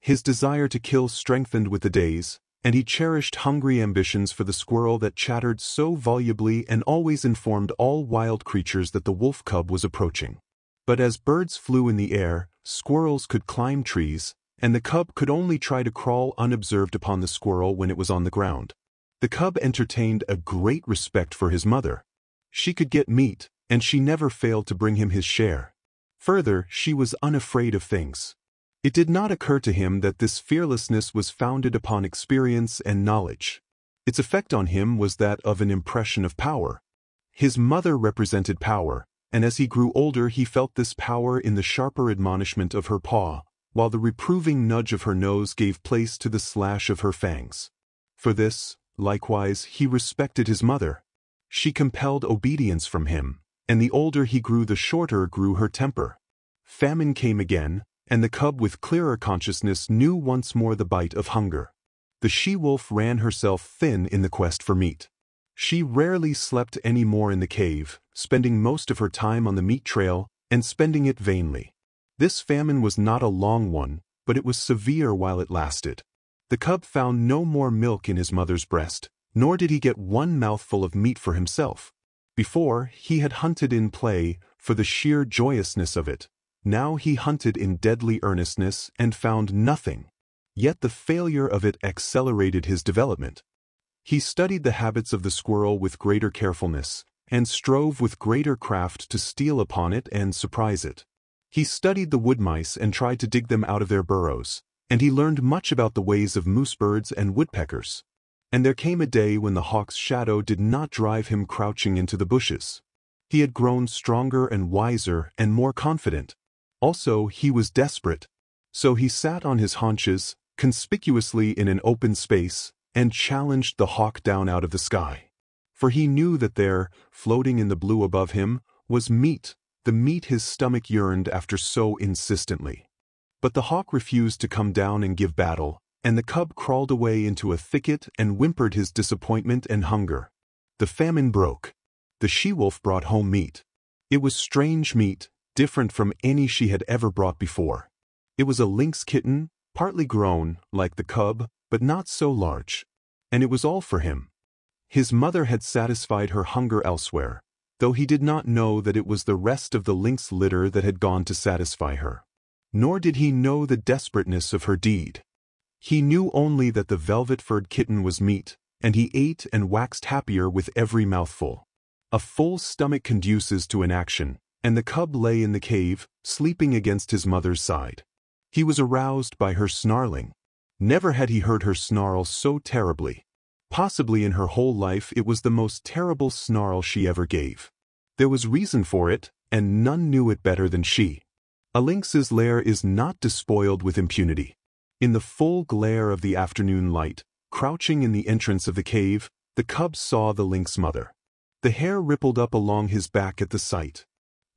His desire to kill strengthened with the days, and he cherished hungry ambitions for the squirrel that chattered so volubly and always informed all wild creatures that the wolf cub was approaching. But as birds flew in the air, squirrels could climb trees, and the cub could only try to crawl unobserved upon the squirrel when it was on the ground. The cub entertained a great respect for his mother. She could get meat, and she never failed to bring him his share. Further, she was unafraid of things. It did not occur to him that this fearlessness was founded upon experience and knowledge. Its effect on him was that of an impression of power. His mother represented power, and as he grew older he felt this power in the sharper admonishment of her paw, while the reproving nudge of her nose gave place to the slash of her fangs. For this, likewise, he respected his mother. She compelled obedience from him, and the older he grew the shorter grew her temper. Famine came again, and the cub with clearer consciousness knew once more the bite of hunger. The she-wolf ran herself thin in the quest for meat. She rarely slept any more in the cave, spending most of her time on the meat trail, and spending it vainly. This famine was not a long one, but it was severe while it lasted. The cub found no more milk in his mother's breast, nor did he get one mouthful of meat for himself. Before, he had hunted in play, for the sheer joyousness of it. Now he hunted in deadly earnestness and found nothing. Yet the failure of it accelerated his development. He studied the habits of the squirrel with greater carefulness, and strove with greater craft to steal upon it and surprise it. He studied the wood mice and tried to dig them out of their burrows, and he learned much about the ways of moose birds and woodpeckers. And there came a day when the hawk's shadow did not drive him crouching into the bushes. He had grown stronger and wiser and more confident. Also, he was desperate. So he sat on his haunches, conspicuously in an open space, and challenged the hawk down out of the sky. For he knew that there, floating in the blue above him, was meat, the meat his stomach yearned after so insistently. But the hawk refused to come down and give battle, and the cub crawled away into a thicket and whimpered his disappointment and hunger. The famine broke. The she-wolf brought home meat. It was strange meat, different from any she had ever brought before. It was a lynx kitten, partly grown, like the cub, but not so large. And it was all for him. His mother had satisfied her hunger elsewhere, though he did not know that it was the rest of the lynx litter that had gone to satisfy her. Nor did he know the desperateness of her deed. He knew only that the velvet-furred kitten was meat, and he ate and waxed happier with every mouthful. A full stomach conduces to inaction, and the cub lay in the cave, sleeping against his mother's side. He was aroused by her snarling. Never had he heard her snarl so terribly. Possibly in her whole life it was the most terrible snarl she ever gave. There was reason for it, and none knew it better than she. A lynx's lair is not despoiled with impunity. In the full glare of the afternoon light, crouching in the entrance of the cave, the cub saw the lynx mother. The hair rippled up along his back at the sight.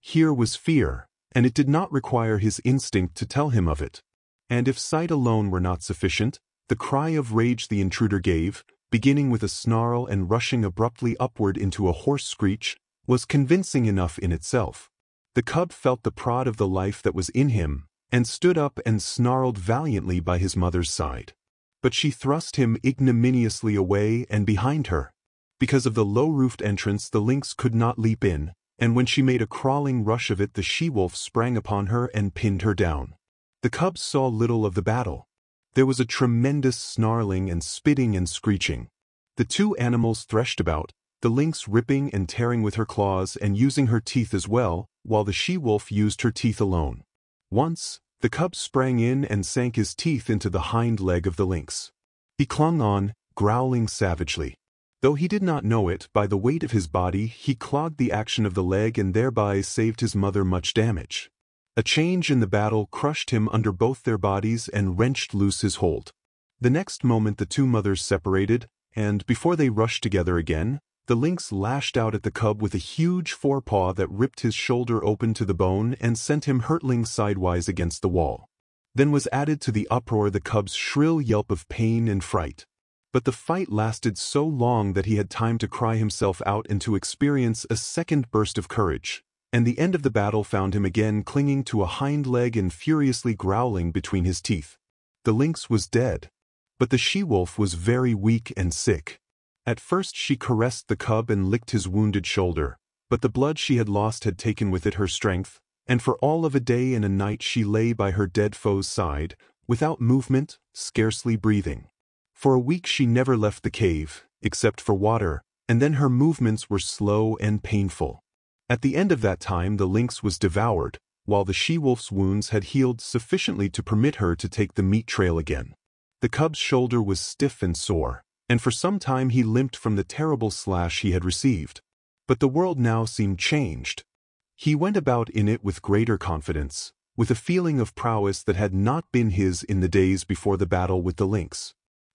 Here was fear, and it did not require his instinct to tell him of it. And if sight alone were not sufficient, the cry of rage the intruder gave, beginning with a snarl and rushing abruptly upward into a hoarse screech, was convincing enough in itself. The cub felt the prod of the life that was in him, and stood up and snarled valiantly by his mother's side. But she thrust him ignominiously away and behind her. Because of the low-roofed entrance the lynx could not leap in, and when she made a crawling rush of it the she-wolf sprang upon her and pinned her down. The cub saw little of the battle. There was a tremendous snarling and spitting and screeching. The two animals threshed about, the lynx ripping and tearing with her claws and using her teeth as well, while the she-wolf used her teeth alone. Once, The cub sprang in and sank his teeth into the hind leg of the lynx. He clung on, growling savagely. Though he did not know it, by the weight of his body he clogged the action of the leg and thereby saved his mother much damage. A change in the battle crushed him under both their bodies and wrenched loose his hold. The next moment the two mothers separated, and before they rushed together again, the lynx lashed out at the cub with a huge forepaw that ripped his shoulder open to the bone and sent him hurtling sidewise against the wall. Then was added to the uproar the cub's shrill yelp of pain and fright. But the fight lasted so long that he had time to cry himself out and to experience a second burst of courage, and the end of the battle found him again clinging to a hind leg and furiously growling between his teeth. The lynx was dead, but the she-wolf was very weak and sick. At first she caressed the cub and licked his wounded shoulder, but the blood she had lost had taken with it her strength, and for all of a day and a night she lay by her dead foe's side, without movement, scarcely breathing. For a week she never left the cave, except for water, and then her movements were slow and painful. At the end of that time the lynx was devoured, while the she-wolf's wounds had healed sufficiently to permit her to take the meat trail again. The cub's shoulder was stiff and sore, and for some time he limped from the terrible slash he had received. But the world now seemed changed. He went about in it with greater confidence, with a feeling of prowess that had not been his in the days before the battle with the lynx.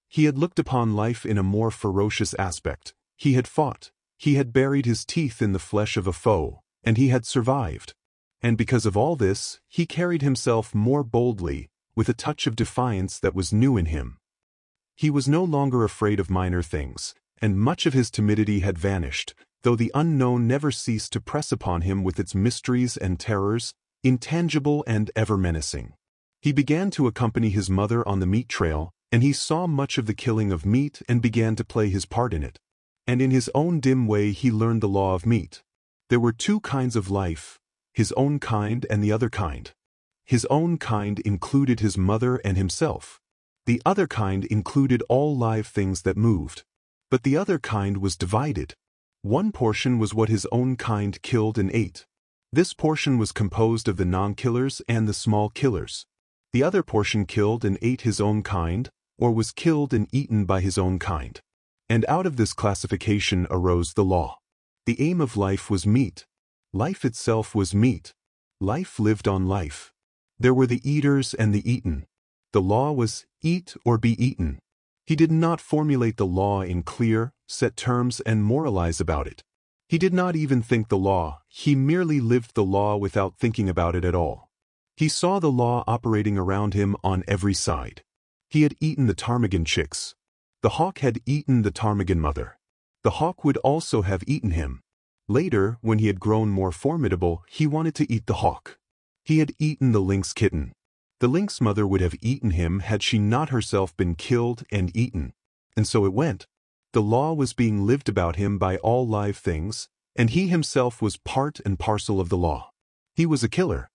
He had looked upon life in a more ferocious aspect. He had fought. He had buried his teeth in the flesh of a foe, and he had survived. And because of all this, he carried himself more boldly, with a touch of defiance that was new in him. He was no longer afraid of minor things, and much of his timidity had vanished, though the unknown never ceased to press upon him with its mysteries and terrors, intangible and ever menacing. He began to accompany his mother on the meat trail, and he saw much of the killing of meat and began to play his part in it. And in his own dim way he learned the law of meat. There were two kinds of life, his own kind and the other kind. His own kind included his mother and himself. The other kind included all live things that moved. But the other kind was divided. One portion was what his own kind killed and ate. This portion was composed of the non-killers and the small killers. The other portion killed and ate his own kind, or was killed and eaten by his own kind. And out of this classification arose the law. The aim of life was meat. Life itself was meat. Life lived on life. There were the eaters and the eaten. The law was eat or be eaten. He did not formulate the law in clear, set terms and moralize about it. He did not even think the law, he merely lived the law without thinking about it at all. He saw the law operating around him on every side. He had eaten the ptarmigan chicks. The hawk had eaten the ptarmigan mother. The hawk would also have eaten him. Later, when he had grown more formidable, he wanted to eat the hawk. He had eaten the lynx kitten. The lynx mother would have eaten him had she not herself been killed and eaten. And so it went. The law was being lived about him by all live things, and he himself was part and parcel of the law. He was a killer.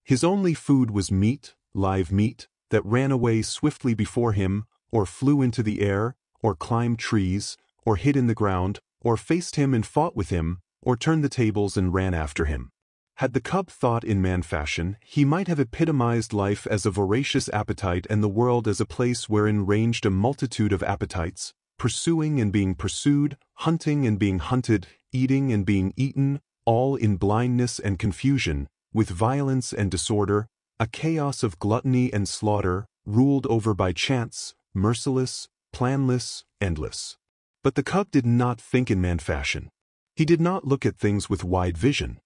His only food was meat, live meat, that ran away swiftly before him, or flew into the air, or climbed trees, or hid in the ground, or faced him and fought with him, or turned the tables and ran after him. Had the cub thought in man fashion, he might have epitomized life as a voracious appetite and the world as a place wherein ranged a multitude of appetites, pursuing and being pursued, hunting and being hunted, eating and being eaten, all in blindness and confusion, with violence and disorder, a chaos of gluttony and slaughter, ruled over by chance, merciless, planless, endless. But the cub did not think in man fashion. He did not look at things with wide vision.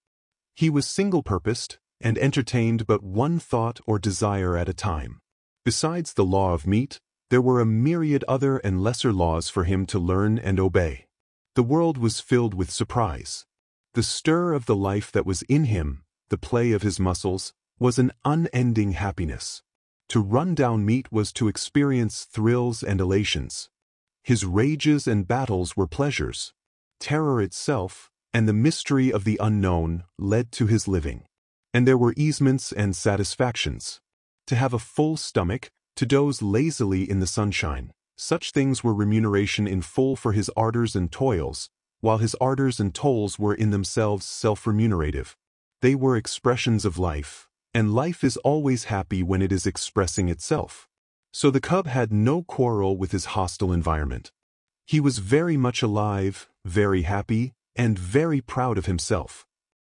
He was single-purposed, and entertained but one thought or desire at a time. Besides the law of meat, there were a myriad other and lesser laws for him to learn and obey. The world was filled with surprise. The stir of the life that was in him, the play of his muscles, was an unending happiness. To run down meat was to experience thrills and elations. His rages and battles were pleasures. Terror itself, and the mystery of the unknown, led to his living. And there were easements and satisfactions. To have a full stomach, to doze lazily in the sunshine, such things were remuneration in full for his ardors and toils, while his ardors and toils were in themselves self-remunerative. They were expressions of life, and life is always happy when it is expressing itself. So the cub had no quarrel with his hostile environment. He was very much alive, very happy, and very proud of himself.